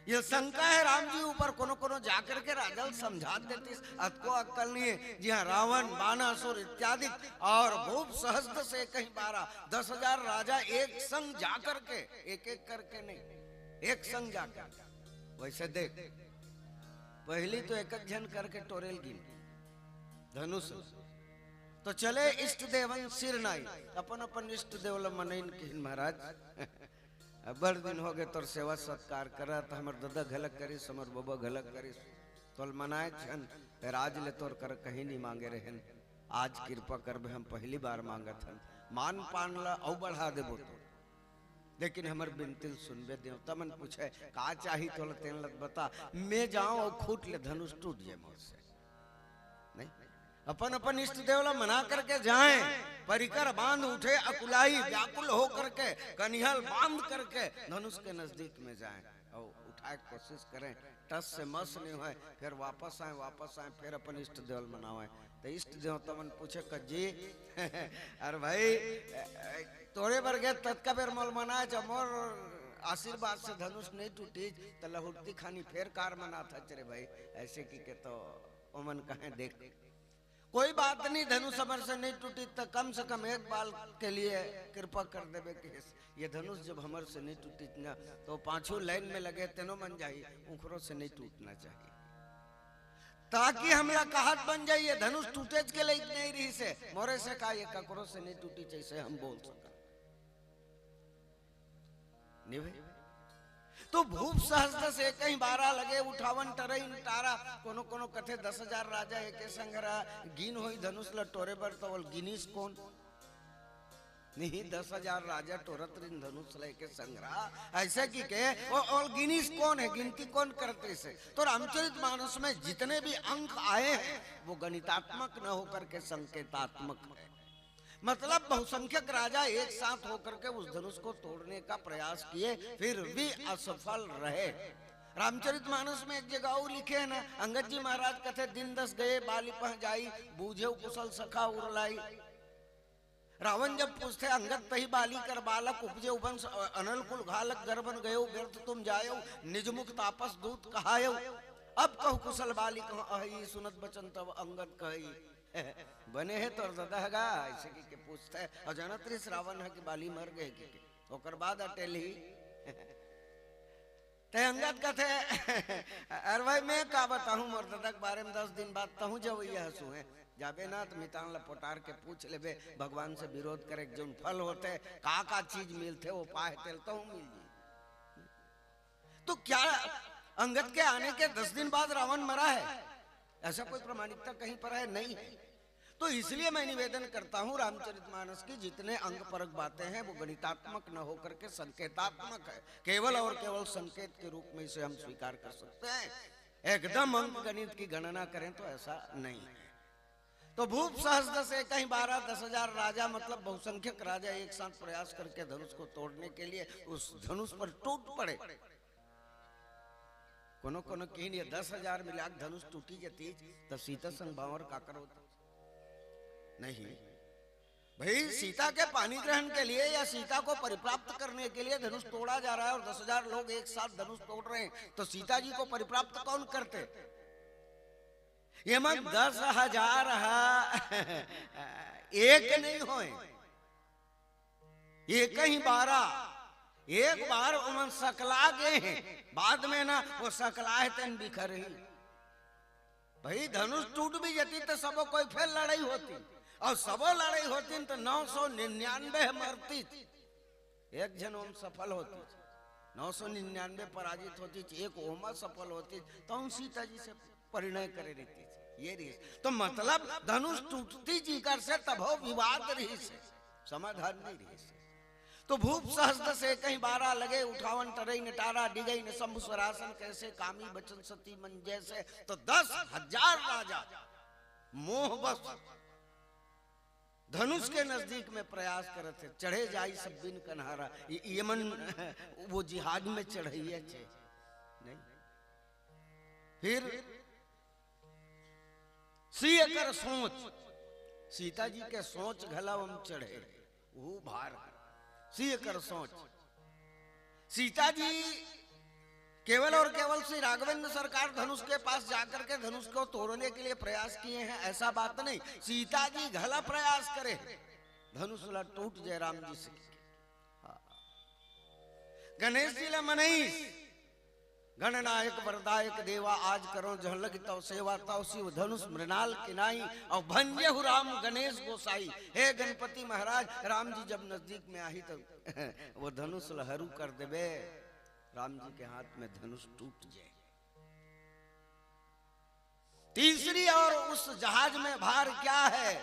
ये शंका है राम जी ऊपर, कोनो कोनो जाकर के राजा समझा देती अतको अक्कल नहीं है। जी हाँ, रावण बानासुर इत्यादि और भूप सहस्त्र से कहीं 12-10,000 राजा एक संग जाकर के, एक एक करके नहीं, एक संग जाकर। वैसे देख, पहली तो एक जन करके टोरेल गिन धनुष, तो चले इष्ट देवन सिर नाई, अपन अपन इष्ट देवल मनइन किन महाराज बड़ दिन हो गए तोर सेवा सत्कार करा, तो हमर दादा घलक करिस, हमर बाबा घलक करिस, तोल मनाए छन, फिर आज ले तोर कर कहीं नहीं मांगे रहन, आज कृपा करबे हम पहली बार मांगत हन, मान पान ला औ बढ़ा देबो तो, लेकिन हमर बिनती सुनबे देवता मन पूछे का चाही तोल तेन लत बता, मैं जाऊं और खूट ले धनुष टूट जाए मोर से। नहीं, अपन अपन इष्ट देवला मना करके जाएं, परिकर बांध उठे अकुलाई, व्याकुल हो करके कनिहल बांध करके धनुष के नजदीक में जाएं और उठाए कोशिश करें, टस से मस नहीं हुए, फिर वापस आए फिर अपन इष्ट देवल मनावे। तो इष्ट देवता मन पूछे कजी अरे भाई तोरे बर गए तत्का बेर मोल मनाए मोर आशीर्वाद से धनुष नहीं टूटी तो लहुटी खानी फेर कार मना था चरे भाई ऐसे की के तो ओमन कहे देख कोई बात नहीं धनुष अमर से नहीं टूटी तो कम से कम एक बाल के लिए कृपा कर देवे कि ये धनुष जब हमर से नहीं टूटी ना तो पांचों लाइन में लगे तेनो मन जाई उखरों से नहीं टूटना चाहिए ताकि हमला कहत बन जाए ये धनुष टूटे के लिए नहीं रही से मोरे से कहा ये ककरों से नहीं टूटी जैसे हम बोल सका नहीं भाई तो भूप सहस्त्र से कहीं 12 लगे उठावन टरई तारा कोनो कोनो कथे 10,000 राजा एक संगरा गिन होई धनुष ल टोरे बर तो गिनीस कौन नहीं 10,000 राजा टोरत रिन धनुष लेके संग्रह ऐसे की के और गिनीस कौन है गिनती कौन करते से तो रामचरितमानस में जितने भी अंक आए हैं वो गणितात्मक न होकर के संकेतात्मक है मतलब बहुसंख्यक राजा एक साथ होकर के उस धनुष को तोड़ने का प्रयास किए फिर भी असफल रहे रामचरितमानस में एक जगह और लिखे है ना अंगद जी महाराज कथे दिन 10 गए बाली पह जाई बूझे कुशल सखा उरलाई रावण जब पूछते अंगद तही बाली कर बालक उपजे वंश अनल कुल घालक गर्भन गयो व्यर्थ तुम जायो निज मुख तापस दूत कहायो अब कहु कुशल बाली कहो अहि सुनत बचन तब अंगद कही बने है तो ददहगा ऐसे की पूछते है और जानत रे रावण है कि बाली मर गए की ओकर बाद अटेली ते अंगद कथे अरे भाई मैं का बताऊं मोर ददक बारे में 10 दिन बाद तहु जब यह हसू है जाबे ना तो मितान लपोटार के पूछ लेबे भगवान से विरोध करे जोन फल होते का चीज मिलते वो पाए तेल तो मिल जी तो क्या अंगद के आने के 10 दिन बाद रावण मरा है ऐसा कोई प्रमाणिकता कहीं पर है नहीं है तो इसलिए मैं निवेदन करता हूं रामचरितमानस की जितने अंग परक बातें हैं वो गणितात्मक न होकर के संकेतात्मक है केवल और केवल संकेत के रूप में इसे हम स्वीकार कर सकते हैं एकदम अंक गणित की गणना करें तो ऐसा नहीं है तो भूप सहस्त्र से कहीं 12-10,000 राजा मतलब बहुसंख्यक राजा एक साथ प्रयास करके धनुष को तोड़ने के लिए उस धनुष पर टूट पड़े कोनो कोनो कहीं 10,000 मिला धनुष टूटी जती तो सीता संग बावर काकर होता नहीं भाई सीता के पानी ग्रहण के लिए या सीता को परिप्राप्त करने के लिए धनुष तोड़ा जा रहा है और 10,000 लोग एक साथ धनुष तोड़ रहे हैं तो सीता जी को परिप्राप्त कौन करते ये मन 10,000 एक नहीं होए एक ही 12 एक बार उमन सकला गए हैं बाद में ना वो सकला है तन बिखर ही भाई धनुष टूट भी जाती तो सबो कोई फिर लड़ाई होती और सबो लड़ाई होती तो 999 मरती एक जन ओम सफल होती 999 पराजित होती एक ओमा सफल होती तो उन सीता जी से परिणय करे रहती थी ये रही तो मतलब धनुष टूटती जी कर से तब हो विवाद रही से समाधान नहीं रही से तो भूप सहस्त्र से कहीं 12 लगे उठावन टरई नटारा डिगई न शंभु स्वरासन कैसे कामी बचन सती मन जैसे तो 10,000 राजा मोह बस धनुष के नजदीक में प्रयास करे थे चढ़े जाई सब बिन कन्हारा यमन वो जिहाद में चढ़ाइए नहीं फिर सीए कर सोच सीता जी के सोच घलावम चढ़े वो भार सीए कर सोच सीता जी केवल और केवल श्री राघवेंद्र सरकार धनुष के पास जाकर के धनुष को तोड़ने के लिए प्रयास किए हैं ऐसा बात नहीं सीता जी घला प्रयास करे धनुष ला टूट जाए राम जी से गणेश जी ला मनीष गणनायक वरदायक देवा आज करो जह लग तो सेवा तो शिव धनुष मृणाल किनाई और भंजे राम गणेश गोसाई हे गणपति महाराज राम जी जब नजदीक में आई तो वो धनुष लहरू कर देवे राम जी के हाथ में धनुष टूट जाए तीसरी और उस जहाज में भार क्या है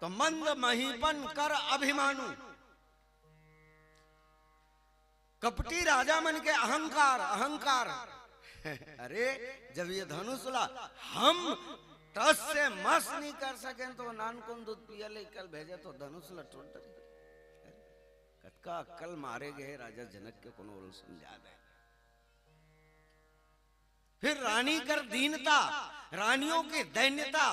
तो मंद महीपन कर अभिमानु कपटी राजा मन के अहंकार अहंकार अरे जब ये धनुष ला हम टस से मस नहीं कर सके तो नान कौन दूध पिया ले कल भेजे तो धनुष ला टूट कतका अक्कल मारे गए राजा जनक के कोनो समझा दे फिर रानी कर दीनता रानियों की दैन्यता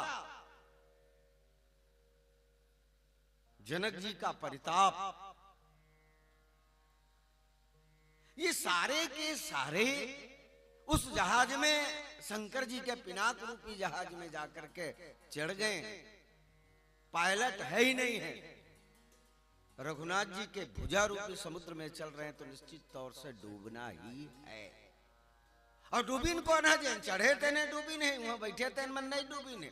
जनक जी का परिताप ये सारे के सारे उस जहाज में शंकर जी के पिनाक रूपी जहाज में जाकर के चढ़ गए। पायलट है ही नहीं है, रघुनाथ जी के भुजा रूपी समुद्र में चल रहे हैं, तो निश्चित तौर से डूबना ही है। और डूबीन कौन है? जिन चढ़े तेने डूबी नहीं, वहां बैठे तेन मन नहीं डूबी ने,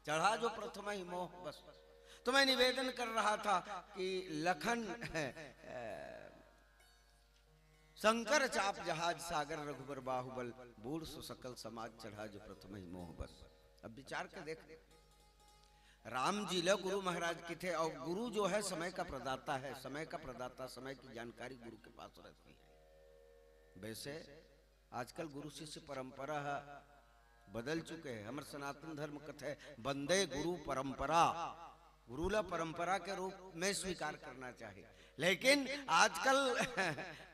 चढ़ा जो प्रथम ही मोह बस। तो मैं निवेदन कर रहा था कि लखन शंकर चाप जहाज सागर रघुबर बाहुबल, बूढ़ सुसकल समाज चढ़ा जो प्रथम ही मोह बस। अब विचार के देख, राम जी ल गुरु महाराज की थे, और गुरु जो है समय का प्रदाता है, समय का प्रदाता, समय की जानकारी गुरु के पास रहती है। वैसे आजकल गुरु शिष्य परंपरा बदल चुके हैं। हमारे सनातन धर्म कथे बंदे गुरु परंपरा, गुरु ला परंपरा के रूप में स्वीकार करना चाहिए, लेकिन आजकल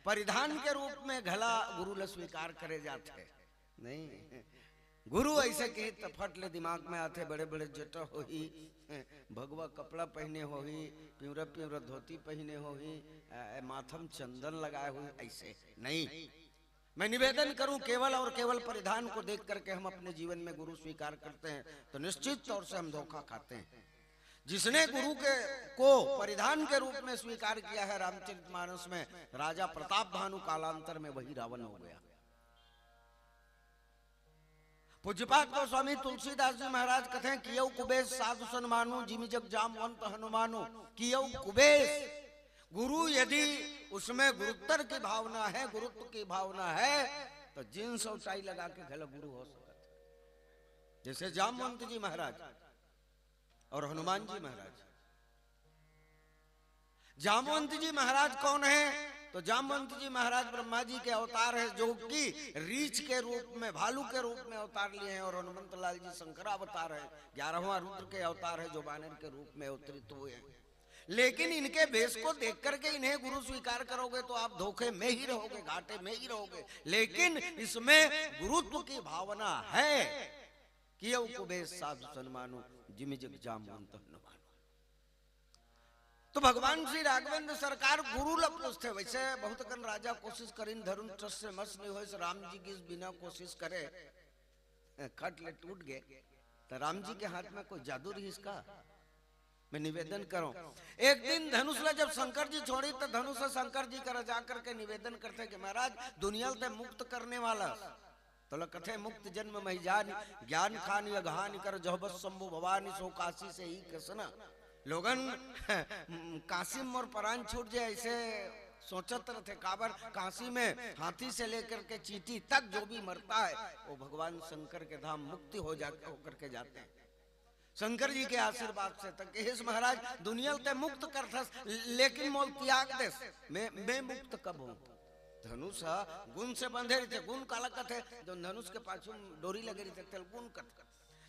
परिधान के रूप में घला गुरु ला स्वीकार करे जाते नहीं। गुरु ऐसे कही तो फट ले दिमाग में आते, बड़े बड़े जटा हो ही, भगवा कपड़ा पहने हो ही, प्यूरा प्यूरा धोती पहने हो ही, माथम चंदन लगाए हुए, ऐसे नहीं। मैं निवेदन करूं, केवल और केवल परिधान को देख करके हम अपने जीवन में गुरु स्वीकार करते हैं तो निश्चित तौर से हम धोखा खाते हैं। जिसने गुरु को परिधान के रूप में स्वीकार किया है रामचरितमानस में, राजा प्रताप भानु कालांतर में वही रावण हो गया। पूज्यपाद गोस्वामी तुलसीदास जी महाराज कहते हैं, कियौ कुबेश साधु सन मानु, जिमि जग जामवंत हनुमानु। कियौ कुबेश, गुरु यदि उसमें गुरुत्तर की भावना है, गुरुत्व की भावना है, तो जींस और टाई लगा के घला गुरु हो सकता है। जैसे जामवंत जी महाराज और हनुमान जी महाराज। जामवंत जी महाराज कौन है? तो जामवंत जी महाराज ब्रह्मा जी के अवतार है, जो कि रीछ के रूप में, भालू के रूप में अवतार लिए हैं। और हनुमंत लाल जी शंकर अवतार है, 11वां रुद्र के अवतार है, जो बानर के रूप में अवतरित हुए हैं। लेकिन इनके वेश को देख करके इन्हें गुरु स्वीकार करोगे तो आप धोखे में ही रहोगे, घाटे में ही रहोगे। लेकिन इसमें गुरुत्व की भावना है। कियौ कुबेश साधु सन मानु, जिमि जग जामवंत हनुमानु। तो भगवान श्री राघवेंद्र सरकार गुरु लपुरुष थे। वैसे बहुत कन राजा कोशिश करीन धरुन ट्रस से मस नहीं हो, राम जी की बिना कोशिश करे खट ले टूट गए। तो राम जी के हाथ में कोई जादू रही इसका? मैं निवेदन करूं, एक दिन धनुष ला जब शंकर जी छोड़ी तो धनुष शंकर जी कर जा करके निवेदन करते कि महाराज दुनिया से मुक्त करने वाला, तो कथे मुक्त जन्म मही जान, ज्ञान खान अघान कर जहबत शंभु भवानी, सो काशी से ही कसना। लोगन काशी मोर परान छूट जाए ऐसे सोचत रहे। काबर काशी में हाथी से लेकर के चींटी तक जो भी मरता है वो भगवान शंकर के धाम मुक्ति हो होकर के जाते हैं शंकर जी के आशीर्वाद से। तक हेस महाराज दुनिया ते मुक्त करथस, लेकिन मोल त्याग देस, मैं मुक्त कब हूं? धनुष गुण से बंधे रहे थे। गुण काला कथे, जो धनुष के पाछू डोरी लगे रही थे, गुण कथ।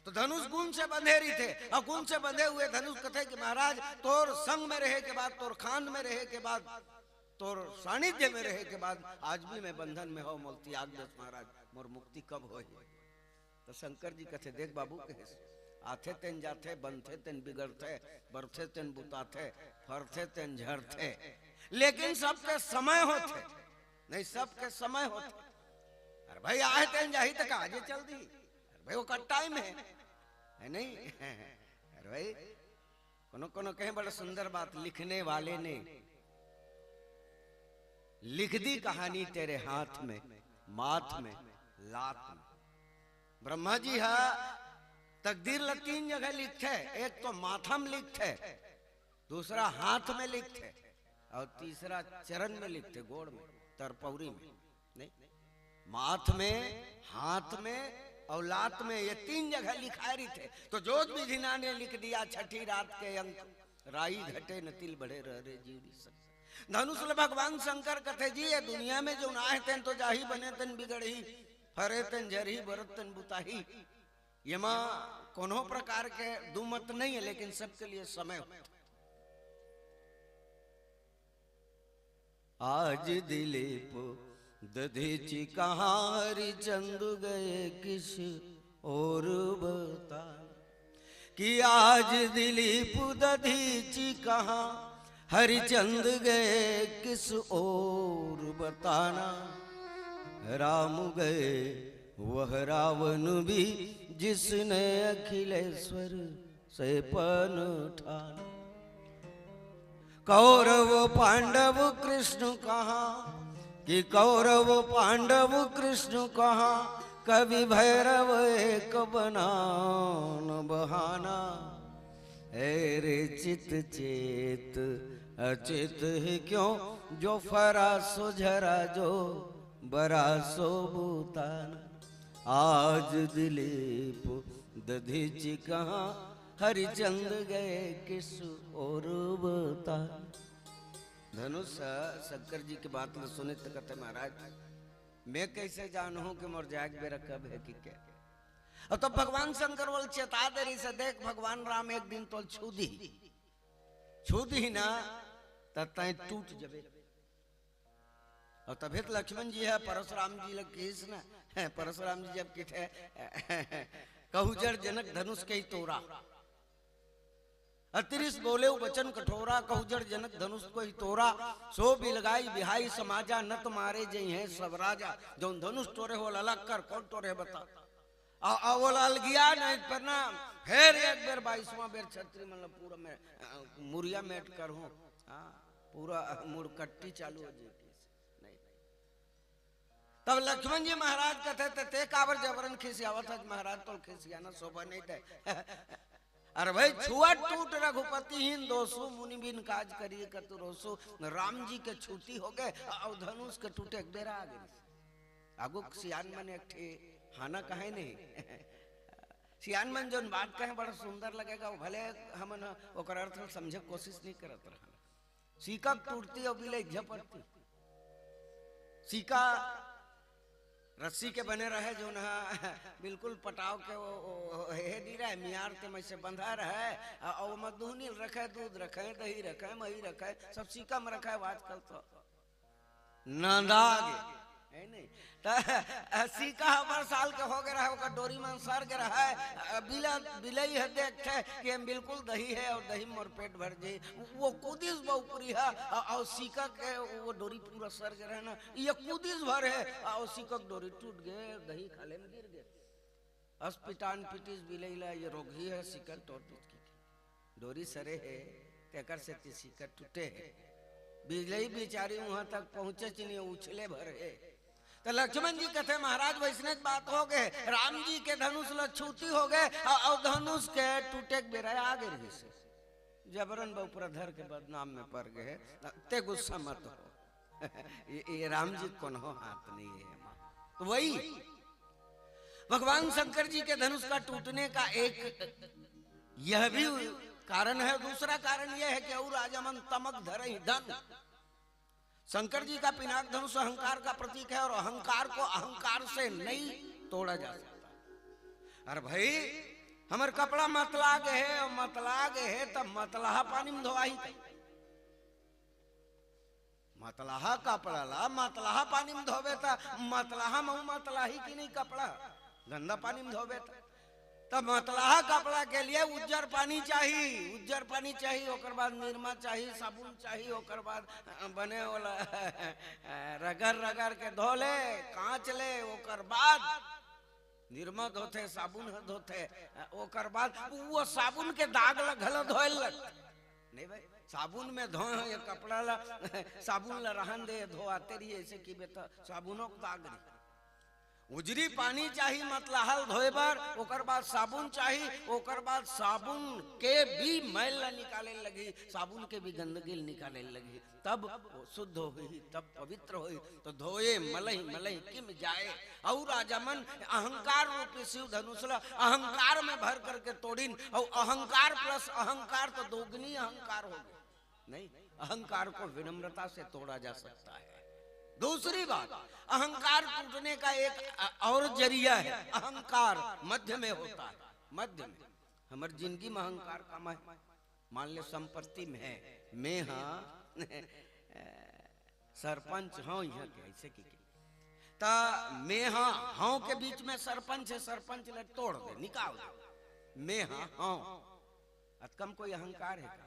तो धनुष गुण से बंधे रही थे, और गुण से बंधे हुए धनुष कथे कि महाराज तोर संग में रहे के बाद, तोर खान में रहे के बाद, तोर सानिध्य में रहे के बाद आज भी मैं बंधन में हो, मोल त्याग दस महाराज, मोर मुक्ति कब हो? तो शंकर जी कथे देख बाबू कहे, आथे तेन जाथे, बनथे तेन बिगड़थे, बरथे तेन बुताथे, फरथे तेन झरथे, लेकिन सबके समय होते नहीं, सबके समय होते। अरे भाई आए तेन जाही तक आजे चल दी, अरे भाई वो का टाइम है नहीं? अरे भाई कोनो कोनो कहे बड़ा सुंदर बात, लिखने वाले ने लिख दी कहानी तेरे हाथ में, माथ में, लात में। ब्रह्मा जी हा तकदीर ला 3 जगह लिखते, एक तो माथा में लिखते, दूसरा हाथ में लिखते, और तीसरा चरण में लिखते, गोड़ में, तरपौरी में। नहीं, माथ में, हाथ में और लात में, ये 3 जगह लिखा रही थे। तो जोत विधिना ने लिख दिया छठी रात के अंक, राई घटे न तिल बढ़े रे जीवरी सब। धनुष भगवान शंकर कथे जी ये दुनिया में जो नाहे तेन तो जाही, बने तेन बिगड़ी, फरे तेन जरही, बरत तेन बुताही। ये मां कोनो प्रकार के दुमत नहीं है, लेकिन सबके लिए समय होता। आज दिलीप दधीची कहारी चंदू गए किस और बता, कि आज दिलीप दधीची कहाँ हरिचंद गए किस ओर बताना, राम गए वह रावण भी जिसने अखिलेश्वर से पन ठाना। कौरव पांडव कृष्ण कहाँ कि कौरव पांडव कृष्ण कहाँ, कवि भैरव एक बनान बहाना। रे चित चेत अचित ही क्यों, जो फरा सो झरा जो बरा सो भूताना। आज दिलीप दधीचि कहाँ, हरिचंद गए किस और बताना। धनुष शंकर जी की बात में सुने तो कहते महाराज मैं कैसे जानूं कि मोर जाग बेरा कब है कि क्या। और तो भगवान शंकर बोल चेता देरी से देख, भगवान राम एक दिन तो छू दी ना तय टूट जबे। और तभी तो लक्ष्मण जी है परशुराम जी लग किस ना, परशुराम जी जब किथे कहूजर जनक धनुष के ही तोरा, अतिरिस बोले वचन कठोरा, कहूजर जनक धनुष को ही तोरा। सो भी लगाई बिहाई समाजा, न तुम्हारे जय हैं सब राजा। जो धनुष तोरे हो अलग कर, कौन तोरे बता। वो लाल गया नहीं पर ना, फिर एक बेर 22वां बेर छत्री मतलब पूरा में मुरिया मेट कर हूँ, पूरा मुड़कट्टी चालू हो जाएगी। तब लक्ष्मण जी महाराज कहते ते काबर जबरन खिसियावत है महाराज, तो खिसियाना शोभा नहीं थे। अरे भाई छुआ टूट रघुपतिहीन दोषो, मुनि बिन काज करिए कतु रोसो। राम जी के छूती हो गए और धनुष के टूटे बेरा आ गए। आगु सियान मन एक ठे हाना कहे नहीं, सियान मन जो बात कहे बड़ा सुंदर लगेगा, वो भले हम ओकर अर्थ समझे कोशिश नहीं करत रहा। सीका टूटती और बिले झपटती, सीका रस्सी के बने रहे जो ना बिल्कुल पटाव के वो हे नहीं रहे, मियार ते में से बंधा रहे और मधुनी रखे, दूध रखे, दही रखे, मही रखे, सब सीका में रखा है। आजकल तो नादाग है नहीं, सीका हमारे साल के हो गए रहा है, डोरी में सर गया है, बिलई है देखते कि हम बिल्कुल दही है और दही मोर पेट भर जाए। वो कूदिस बहुपुरी है और सीका के वो डोरी पूरा सर गया है ना, ये कूदिस भर है और सीका डोरी टूट गए, दही खाले में गिर गए। अस्पिटान पिटिस बिलई ला ये रोग ही है, सीकर तोड़ पीट की डोरी सरे है, तेकर से सीकर टूटे है। बिजली बेचारी वहां तक पहुंचे नहीं, उछले भर है। तो लक्ष्मण जी कहते महाराज वैसने बात हो गए, राम जी के धनुष लछूती हो गए और धनुष के टूटे बेरा आ गए से जबरन बहुपुरा धर के बदनाम में पड़ गए। ते गुस्सा मत हो, ये राम जी कौन हो हाथ नहीं है। तो वही भगवान शंकर जी के धनुष का टूटने का एक यह भी कारण है। दूसरा कारण यह है कि और राजा मन तमक धरे धन। शंकर जी का पिनाक धनुष अहंकार का प्रतीक है और अहंकार को अहंकार से नहीं तोड़ा जा सकता। अरे भाई हमार कपड़ा मतला गए है और मतला गए है तब मतलाहा पानी में धोवाही, मतलाहा कपड़ा ला मतलाहा पानी में धोबे था, मतलाहा मऊ मतलाही की नहीं कपड़ा गंदा पानी में धोबे था। तब मतलाहा कपड़ा के लिए उज्जर पानी चाहिए, उज्जर पानी चाहिए, ओकर बाद निरमा चाहिए, साबुन चाहिए, ओकर बाद बने वाला रगड़ रगड़ के धो ले, कांच ले, ओकर बाद निरमा धोते, साबुन धोते, ओकर बाद वो साबुन के दाग लगल धोए लग नहीं भाई, साबुन में धो ये कपड़ा ला साबुन ला रहन दे धोआते रही ऐसे की बेटा साबुनों को दाग रही। उजरी पानी चाहिए मतलहल धोए बार, ओकर बाद साबुन चाहिए, ओकर बाद साबुन के भी मैल निकाले लगी, साबुन के भी गंदगी निकाले लगी, तब शुद्ध हुई, तब पवित्र हुई। तो धोए मलई मलई किम जाए। और राजा मन अहंकार रूपी शिव धनुष अहंकार में भर करके तोड़ीन, और अहंकार प्लस अहंकार तो दोगुनी अहंकार हो गई। नहीं, अहंकार को विनम्रता से तोड़ा जा सकता है। दूसरी बात, अहंकार टूटने का एक और जरिया है, अहंकार मध्य में होता है। मध्य में हमारी जिंदगी में अहंकार का मान ले संपत्ति में है, मैं हाँ सरपंच हाँ यहाँ के ऐसे की ता मैं हाँ के बीच में सरपंच है, सरपंच ले तोड़ दे निकाल दे, मैं हाँ अतकम कोई अहंकार है का?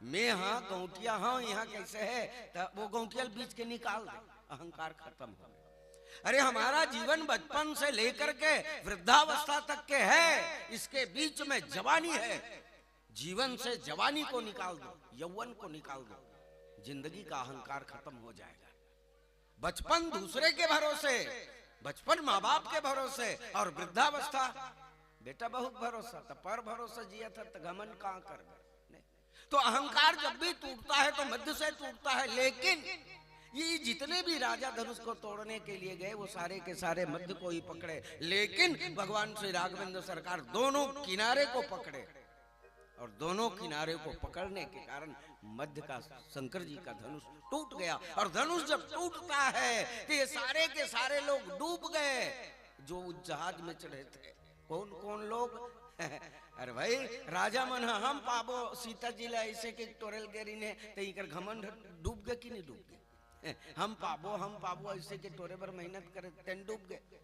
मैं हाँ गौटिया हाँ यहाँ कैसे है, तो वो गौटिया बीच के निकाल दे, अहंकार खत्म हो गया। अरे हमारा जीवन बचपन से लेकर के वृद्धावस्था तक के है, इसके बीच में जवानी है। जीवन से जवानी को निकाल दो, यौवन को निकाल दो, जिंदगी का अहंकार खत्म हो जाएगा। बचपन दूसरे के भरोसे, बचपन माँ बाप के भरोसे, और वृद्धावस्था बेटा बहुत भरोसा था, पर भरोसा जिया था तो घमंड कहां कर गए। तो अहंकार जब भी टूटता है तो मध्य से टूटता है। लेकिन ये जितने भी राजा धनुष को तोड़ने के लिए गए वो सारे के सारे मध्य को ही पकड़े, लेकिन भगवान श्री राघवेंद्र सरकार दोनों किनारे को पकड़े, और दोनों किनारे को पकड़ने के कारण मध्य का शंकर जी का धनुष टूट गया। और धनुष जब टूटता है तो ये सारे के सारे लोग डूब गए जो उस जहाज में चढ़े थे। कौन कौन लोग? अरे भाई राजा मन हम पाबो सीता जी ला ऐसे के टोरल गेरी ने तो इकर घमंड डूब गए कि नहीं डूब गए? हम पाबो ऐसे के टोरे पर मेहनत करे तेन डूब गए।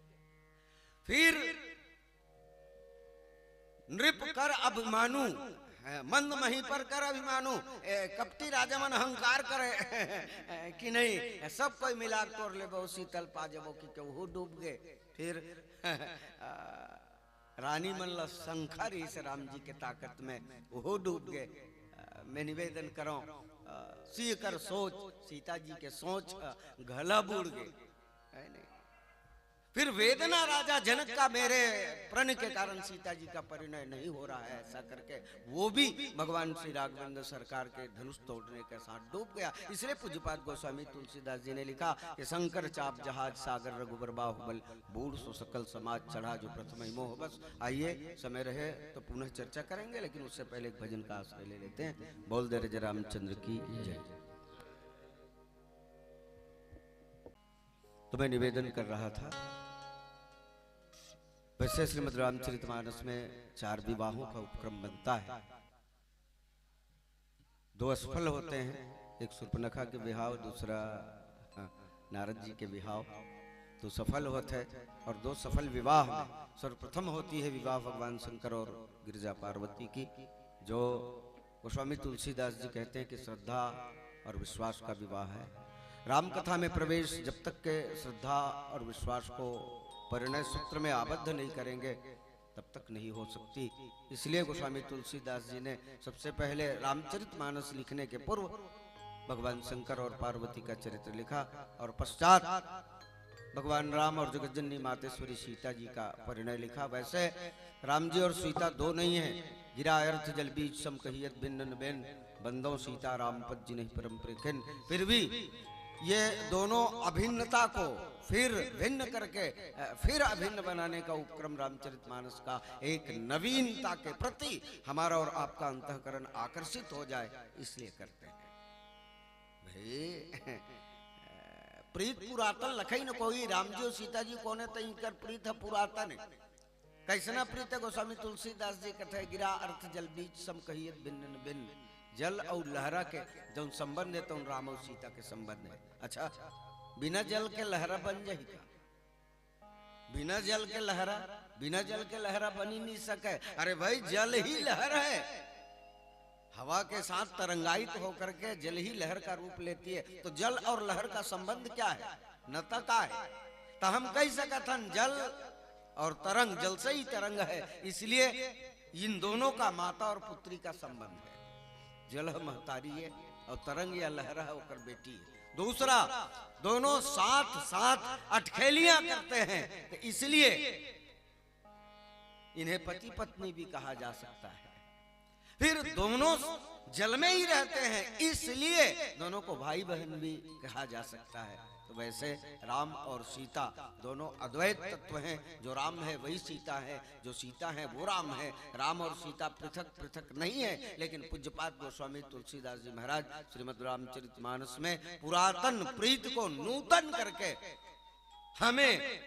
फिर नृप कर अभिमानु, मंद मही पर कर अभिमानु, कपटी राजा मन अहंकार करे कि नहीं सब कोई मिला तोड़ ले बहु शीतल पा जबो कि केहू डूब गए। फिर रानी मन ला शंखर इस राम जी के ताकत में वो डूब गए। मैं निवेदन करो सी कर सोच, सीता जी के सोच गला बूढ़ गए है नहीं। फिर वेदना राजा जनक का मेरे प्रण के कारण सीता जी का परिणय नहीं हो रहा है, ऐसा करके वो भी भगवान श्री राघवेंद्र सरकार के धनुष तोड़ने के साथ डूब गया। इसलिए पूज्यपाद गोस्वामी तुलसीदास जी ने लिखा कि शंकर चाप जहाज सागर रघुबर बाहुबल, बूढ़ सो सकल समाज चढ़ा जो प्रथम ही मोह बस। आइए समय रहे तो पुनः चर्चा करेंगे, लेकिन उससे पहले एक भजन का आश्रय ले लेते हैं। बोल दे रजे रामचंद्र की जय। तो मैं निवेदन कर रहा था, वैसे श्रीमद् रामचरितमानस में 4 विवाहों का उपक्रम बनता है। 2 असफल होते हैं, एक शूर्पणखा के विवाह, दूसरा नारद जी के विवाह। 2 सफल होते हैं, और 2 सफल विवाह में सर्वप्रथम होती है विवाह भगवान शंकर और गिरिजा पार्वती की, जो गोस्वामी तुलसीदास जी कहते हैं कि श्रद्धा और विश्वास का विवाह है। राम कथा में प्रवेश जब तक के श्रद्धा और विश्वास को परिणय सूत्र में आबद्ध नहीं करेंगे तब तक नहीं हो सकती। इसलिए गोस्वामी तुलसीदास जी ने सबसे पहले रामचरितमानस लिखने के पूर्व भगवान शंकर और पार्वती का चरित्र लिखा, और पश्चात भगवान राम और जगज्जननी मातेश्वरी सीता जी का परिणय लिखा। वैसे राम जी और सीता 2 नहीं है, गिरा अर्थ जल बीच सम कहियत भिन्न बेन, बंदो सीता राम पद जी नहीं परम प्रेखिन। फिर भी ये दोनों अभिन्नता को फिर भिन्न करके फिर अभिन्न बनाने का उपक्रम रामचरितमानस का एक नवीनता के प्रति हमारा और आपका अंतःकरण आकर्षित हो जाए, इसलिए करते हैं। भाई प्रीत पुरातन लखई न कोई, राम जी और सीता जी कोने तई कर प्रीत है पुरातन। कैसना प्रीत है? गोस्वामी तुलसीदास जी कहते गिरा अर्थ जल बीच सम कहियत भिन्न भिन्न, जल और लहरा के जो संबंध है तो राम और सीता के संबंध है। अच्छा, बिना जल के लहरा बन जाए क्या? बिना जल के लहरा बन ही नहीं सके। अरे भाई जल ही लहर है, हवा के साथ तरंगायित होकर के जल ही लहर का रूप लेती है। तो जल और लहर का संबंध क्या है? नता का है। तो हम कह सकते हैं जल और तरंग, जल से ही तरंग है, इसलिए इन दोनों का माता और पुत्री का संबंध है। जल महतारी है और तरंग या लहरा है ओकर बेटी है। दूसरा, दोनों साथ साथ अटखेलियां करते हैं, तो इसलिए इन्हें पति पत्नी भी कहा जा सकता है। फिर दोनों जल में ही रहते हैं, इसलिए दोनों को भाई बहन भी कहा जा सकता है। तो वैसे राम और सीता दोनों अद्वैत तत्व हैं। जो राम है वही सीता है, जो सीता है वो राम है। राम और सीता पृथक पृथक नहीं है, लेकिन पूज्यपाद गोस्वामी तुलसीदास जी महाराज श्रीमद् रामचरितमानस में पुरातन प्रीत को नूतन करके हमें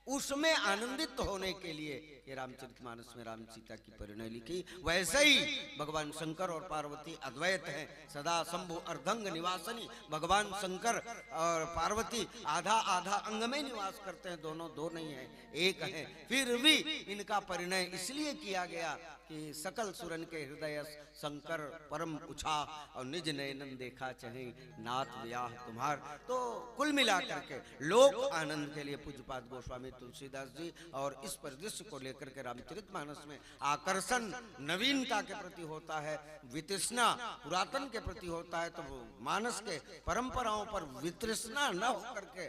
उसमें आनंदित होने के लिए ये रामचरितमानस में राम सीता की परिणय लिखी। वैसे ही भगवान शंकर और पार्वती अद्वैत हैं, सदा शंभु अर्धंग निवासनी। भगवान शंकर और पार्वती आधा आधा अंग में निवास करते हैं, दोनों दो नहीं है, एक है। फिर भी इनका परिणय इसलिए किया गया कि सकल सुरन के हृदय शंकर परम उछा और निज नयनन देखा चाहे नाथ व्याह तुम्हार। तो कुल मिलाकर के लोक आनंद के लिए पूज्यपाद गोस्वामी तुलसीदास जी और इस परिदृश्य को लेकर के रामचरितमानस में आकर्षण नवीनता के प्रति होता है, वितृष्णा पुरातन के प्रति होता है। तो मानस के परंपराओं पर वितृष्णा न होकर के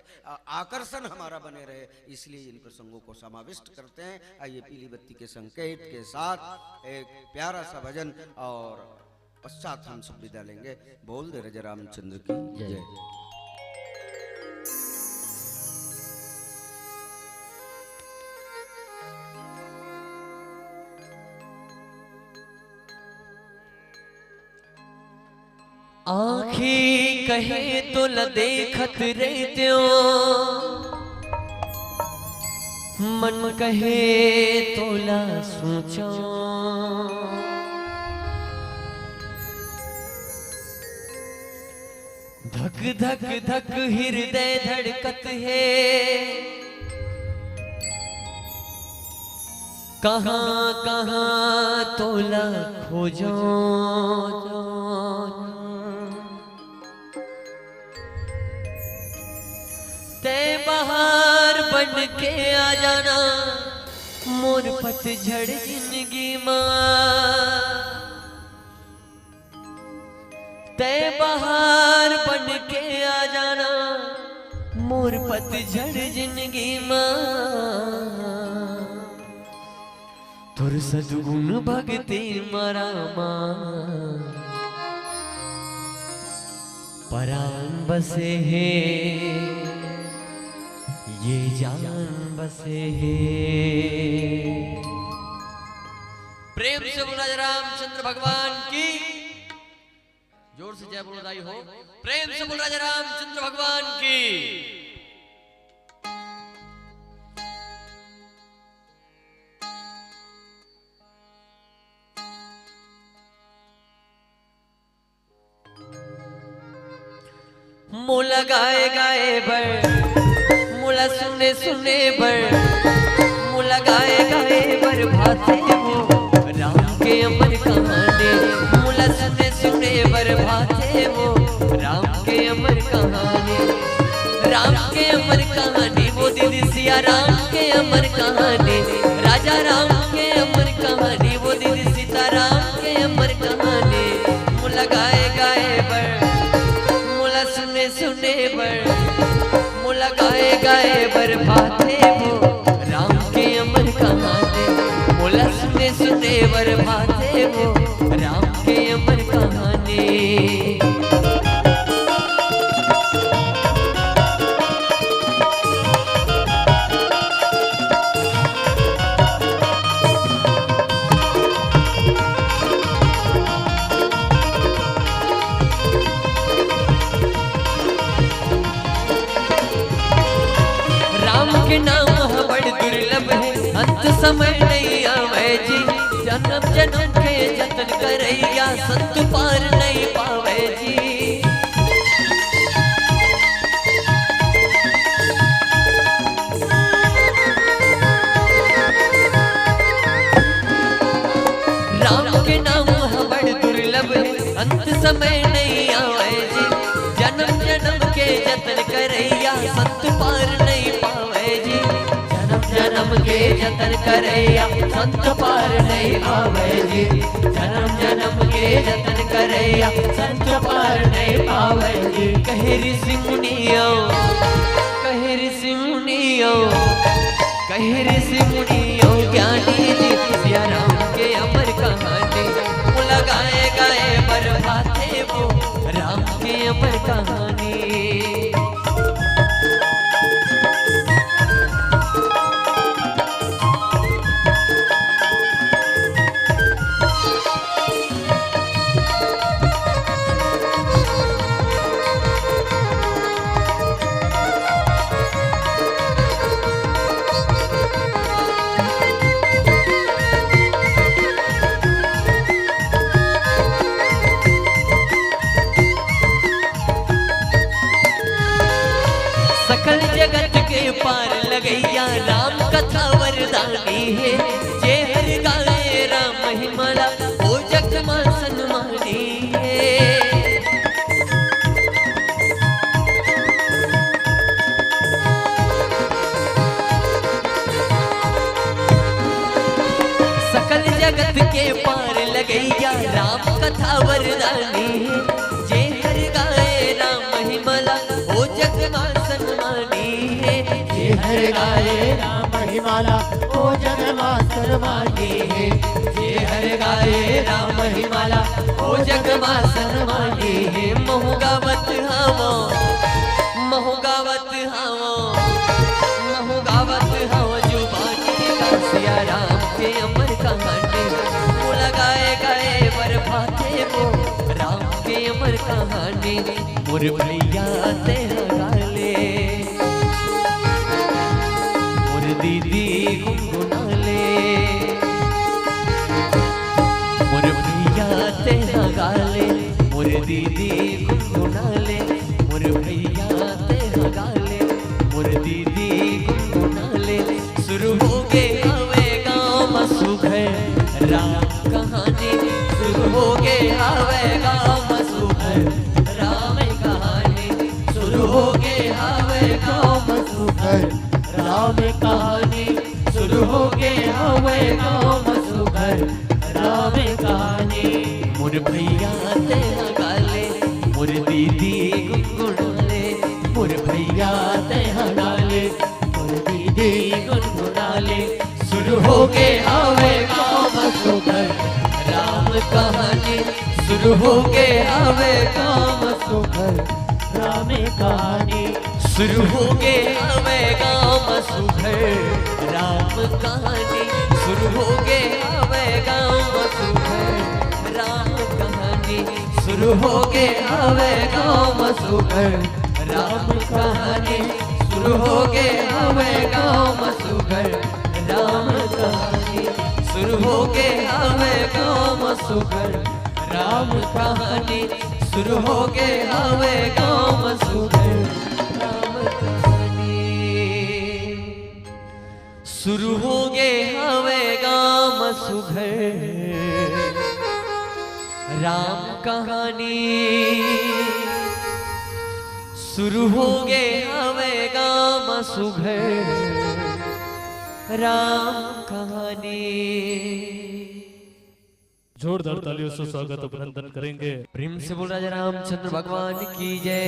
आकर्षण हमारा बने रहे, इसलिए इन प्रसंगों को समाविष्ट करते हैं। आइए पीली बत्ती के संकेत के साथ एक प्यारा सा भजन और पश्चात हम सब विदा लेंगे। बोल दे राजा रामचंद्र की जय। आँखें कहे तो ल देखत रहत्यो, मन कहे तो ला सोचो। धक धक धक हृदय धड़कत है, कहाँ कहाँ तोला खोजो। ते बहार बन के आ जाना मोर पतझड़ जिंदगी माँ। ते बहार बन के आ जाना मोर पतझड़ जिंदगी माँ। तुर सद्गुण भगति मरा माँ, परान बसे है ये जान बसे है। प्रेम से बोला रामचंद्र भगवान की, जोर से जय बोलो दाई हो। प्रेम से बोल राजा रामचंद्र भगवान की। मोला गाए गाए बर, मोला सुने सुने बर, मोला गाए गाए बर भाते वो राम के अमर कहानी। मोला सुने सुने बर भाते वो राम के अमर कहानी। राम के अमर कहानी वो दीदी सिया राम के अमर कहानी। राजा राम के अमर कहानी वो दीदी सीता राम के अमर कहानी। मोला गाए गाए बर, मोला सुने सुने बर, मोला गाए गाए बर भाते वो राम के अमर कहानी। मोला सुने सुने बर भाते वो राम के अमर कहानी। के नाम बड़ दुर्लभ है, अंत समय नहीं आवे जी। जन्म जन्म के जतन करैया संत पार नहीं पावे जी। राम के नाम बड़ दुर्लभ है, अंत समय नहीं आवे जी। जन्म जन्म के जतन करैया संत पार नहीं पावे जी। जन्म जन्म के जतन करैया संत पार नहीं पावे जी। जन्म जन्म के जतन करैया संत पार नहीं पावे जी। कहे ऋषि मुनियो, कहे ऋषि मुनियो, कहे ऋषि मुनियो ज्ञानी जी सिया राम के अमर कहानी। मोला गाए गाए बर भाते वो राम के अमर कहानी। गैया राम कथा वरदानी है। जे हर गाए राम महिमला ओ जग मां सन्मानी है। जे हर गाए राम महिमाला ओ जग मां सन्मानी है। जे हर गाए राम महिमाला ओ जग मां सन्मानी है। महु गावत हावो महु गावत हावो महु गावत हावो जुबानी का सिया राम के अमर कहानी। मोला गाए गाए बरभाते वो राम के अमर कहानी। मोर भैया तेरा गाले मोर दीदी गुनगुनाले। मोर भैया तेरा गाले मोर दीदी गुनगुनाले। मोर भैया तेरा गाले मोर दीदी गुनगुनाले। शुरू हो गए आवे गाँव में सुघर राम कहानी। शुरू हो गए आवे गाँव में सुघर राम कहानी। शुरू हो गए आवे गाँव में सुघर राम कहानी। शुरू हो गए आवे गाँव में सुघर राम कहानी। मोर भैया तेरा गाले मोर दीदी गुनगुनाले। मोर भैया तेरा गाले मोर दीदी गुनगुनाले। शुरू हो गए आवे गाँव में सुघर राम कहानी। शुरू हो गए आवे गाँव में सुघर राम कहानी। शुरू हो गए आवे गाँव में सुघर राम कहानी। शुरू हो गए आवे गाँव में सुघर राम कहानी। शुरू हो गए आवे गाँव में सुघर राम कहानी। शुरू हो गए आवे गाँव में सुघर राम कहानी। शुरू हो गए आवे गाँव में सुघर राम कहानी। शुरू हो गए आवे गाँव में सुघर राम कहानी। शुरू हो गए आवे गाँव में सुघर राम कहानी। शुरू हो गए आवे गाँव में सुघर राम कहानी। जोरदार तालियों से स्वागत अभिनंदन करेंगे। प्रेम से बोल राजा रामचंद्र भगवान की जय।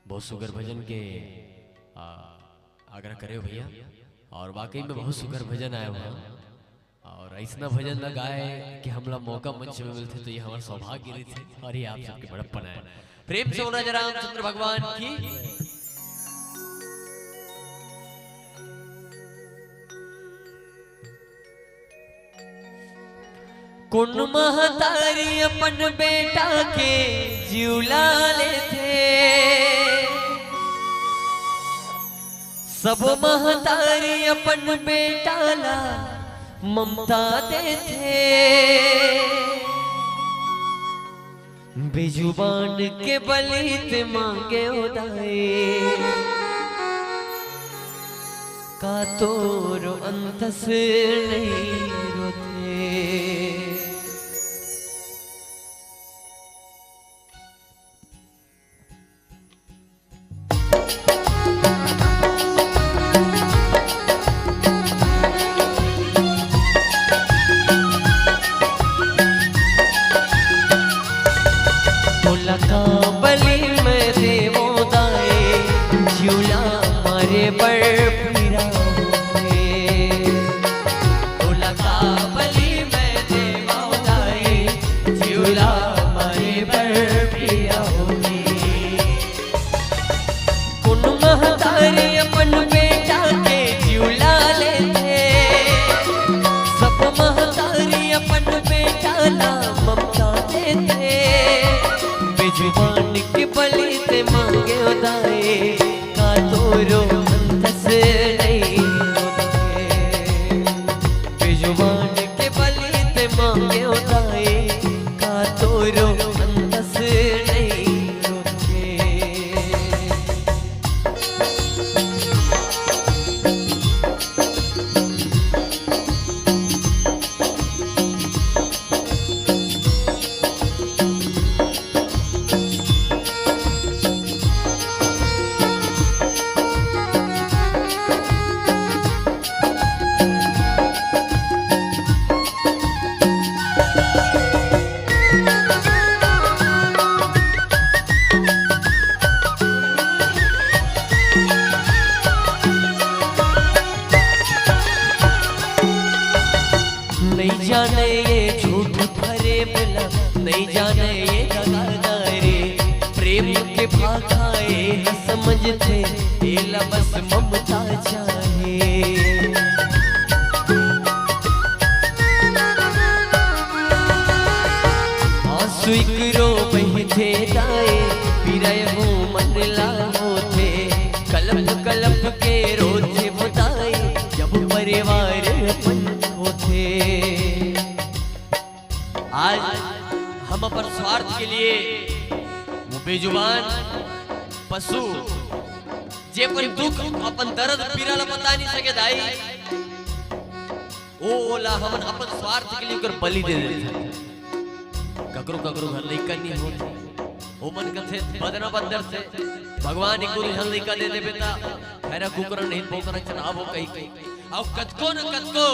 बहुत सुगर भजन के आग्रह करे हो भैया और वाकई में बहुत सुगर भजन आया हुआ और ऐसा भजन न गाए कि हमला मौका मंच में मिलते तो ये हमारा सौभाग्य रही थे और ये आप सबके बड़प्पन है। प्रेम से बोल राजा रामचंद्र भगवान की। कुन महतारी अपन बेटा के जिउला लेते। सब महतारी अपन बेटा ला ममता देते। बेजुबान के बलित मांगे उदाए। का तोरो अंतस नहीं रोते। बलि में देवो दाए झूला मारे बड़ पीरा बलि में देवो दाए झूला मारे बड़ पीरा कुन महतारी अपन बेटा के झूला लेते। सब महतारी अपन बेटा ला ममता देते। जुबान के बलि ते मांगे उदाए। का तोरो अंतस नहीं रोते। बेजुबान के बलि ते मांगे उदाए। का तोरो अंतस नहीं रोते। जाने ये झूठ भरे मिला, नहीं जाने ये दगादारे, प्रेम के भाखाए न समझते, एला बस ममता चाहे। आंसू इकरो बहते दाए, पीराय हो मन लाहो थे, कलप कलप के रोते बताए, जब परिवार अपन होते। आज हम अपन स्वार्थ के लिए वो बेजुबान पशु जे अपन दुख अपन दर्द पीड़ा ला बता नहीं सके दाई, ओला हम अपन स्वार्थ के लिए कर बलि दे देते। ककरो ककरो घर नहीं करनी होती, ओ मन कथे बदना बंदर से भगवान ही गुरु हल नहीं कर दे बेटा, खैरा कुकर नहीं पोकर चलावो कहीं कहीं, अब कतको न कतको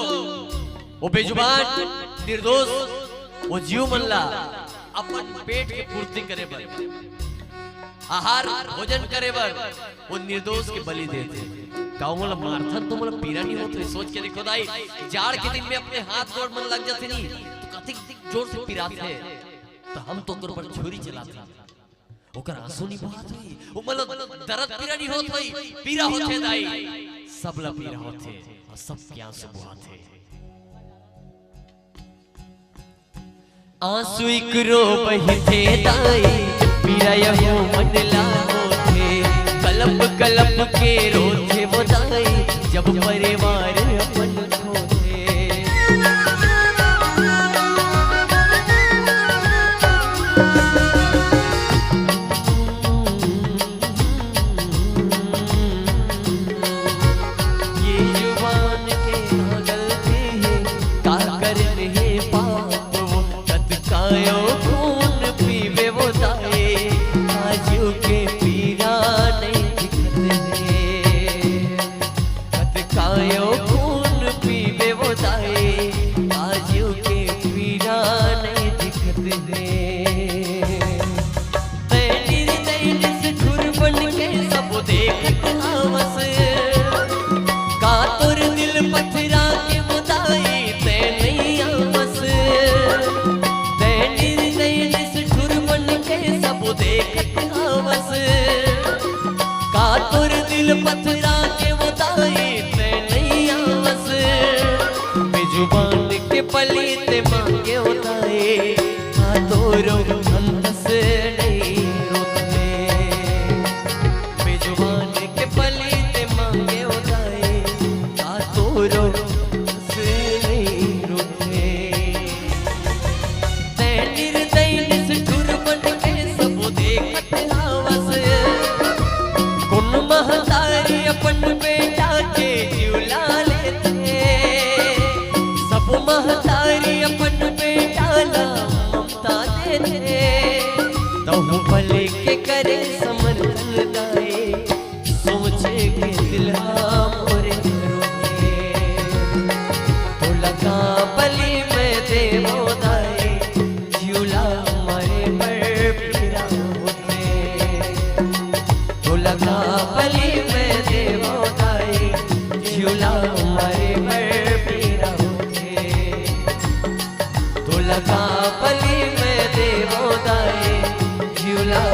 वो बेजुबान निर्दोष वो जीव मनला अपन पेट के पूर्ति करे बर, आहार भोजन करे बर वो निर्दोष के बलि देते। काउमल मारथन तो मतलब पीरा नहीं होते, सोच के देखो दाई, जाड़ के दिन में अपने हाथ गोड़ मन लग जाते नहीं तो कति जोर से पिराते, तो हम तो ओकर पर छुरी चलाते, ओकर आंसू नहीं बहात होई, ओ मतलब दर्द पीरा नहीं होत होई, पीरा होते दाई, सब ला पीरा होते और सब के आंसू बहाते। आंसू इकरो बहते दाई, पीरा यहो मन लाहो थे, कलप कलप के रोते वो दाई, जब परिवार अपन होते। ये जुबान के गलती है, का कर रहे पाप वो, कतकायो खून पीवे वो दाए, आजू के पीरा नहीं दिखते, कतकायो खून पीवे वो दाए, आजू के पीरा नहीं दिखते। तैनीर तैनिस ठुर बन के सब देखत आवस, का तोर दिल पथरा के मुदाई ते नहीं आवस, तैनीर तैनिस ठुर बन के सब देखत आवस, का तोर दिल पथरा के मुदाई ते नहीं आवस। बेजुबान के पली ते मांगे होताए, का तोरो हमस नहीं रोते, बेजुबान के पली ते मांगे होताए, का तोरो हमस नहीं रोते। तैनीर तैनिस ठुर बन के सब देखत आवस, कुन महतारी अपन बेटा के जिउला लेते, सब महतारी अपन बेटा ला ममता देते, तहु भले के करे समर्थन दाए, सोचे के दिल मोरे रोते, तो लगा बलि में देवो दाए, जिउला हमारे पर पीरा होते, तो लगा बलि में देवो दाए, जिउला हमारे पर पीरा होते, तो लगा बलि में देवो दाए, जिउला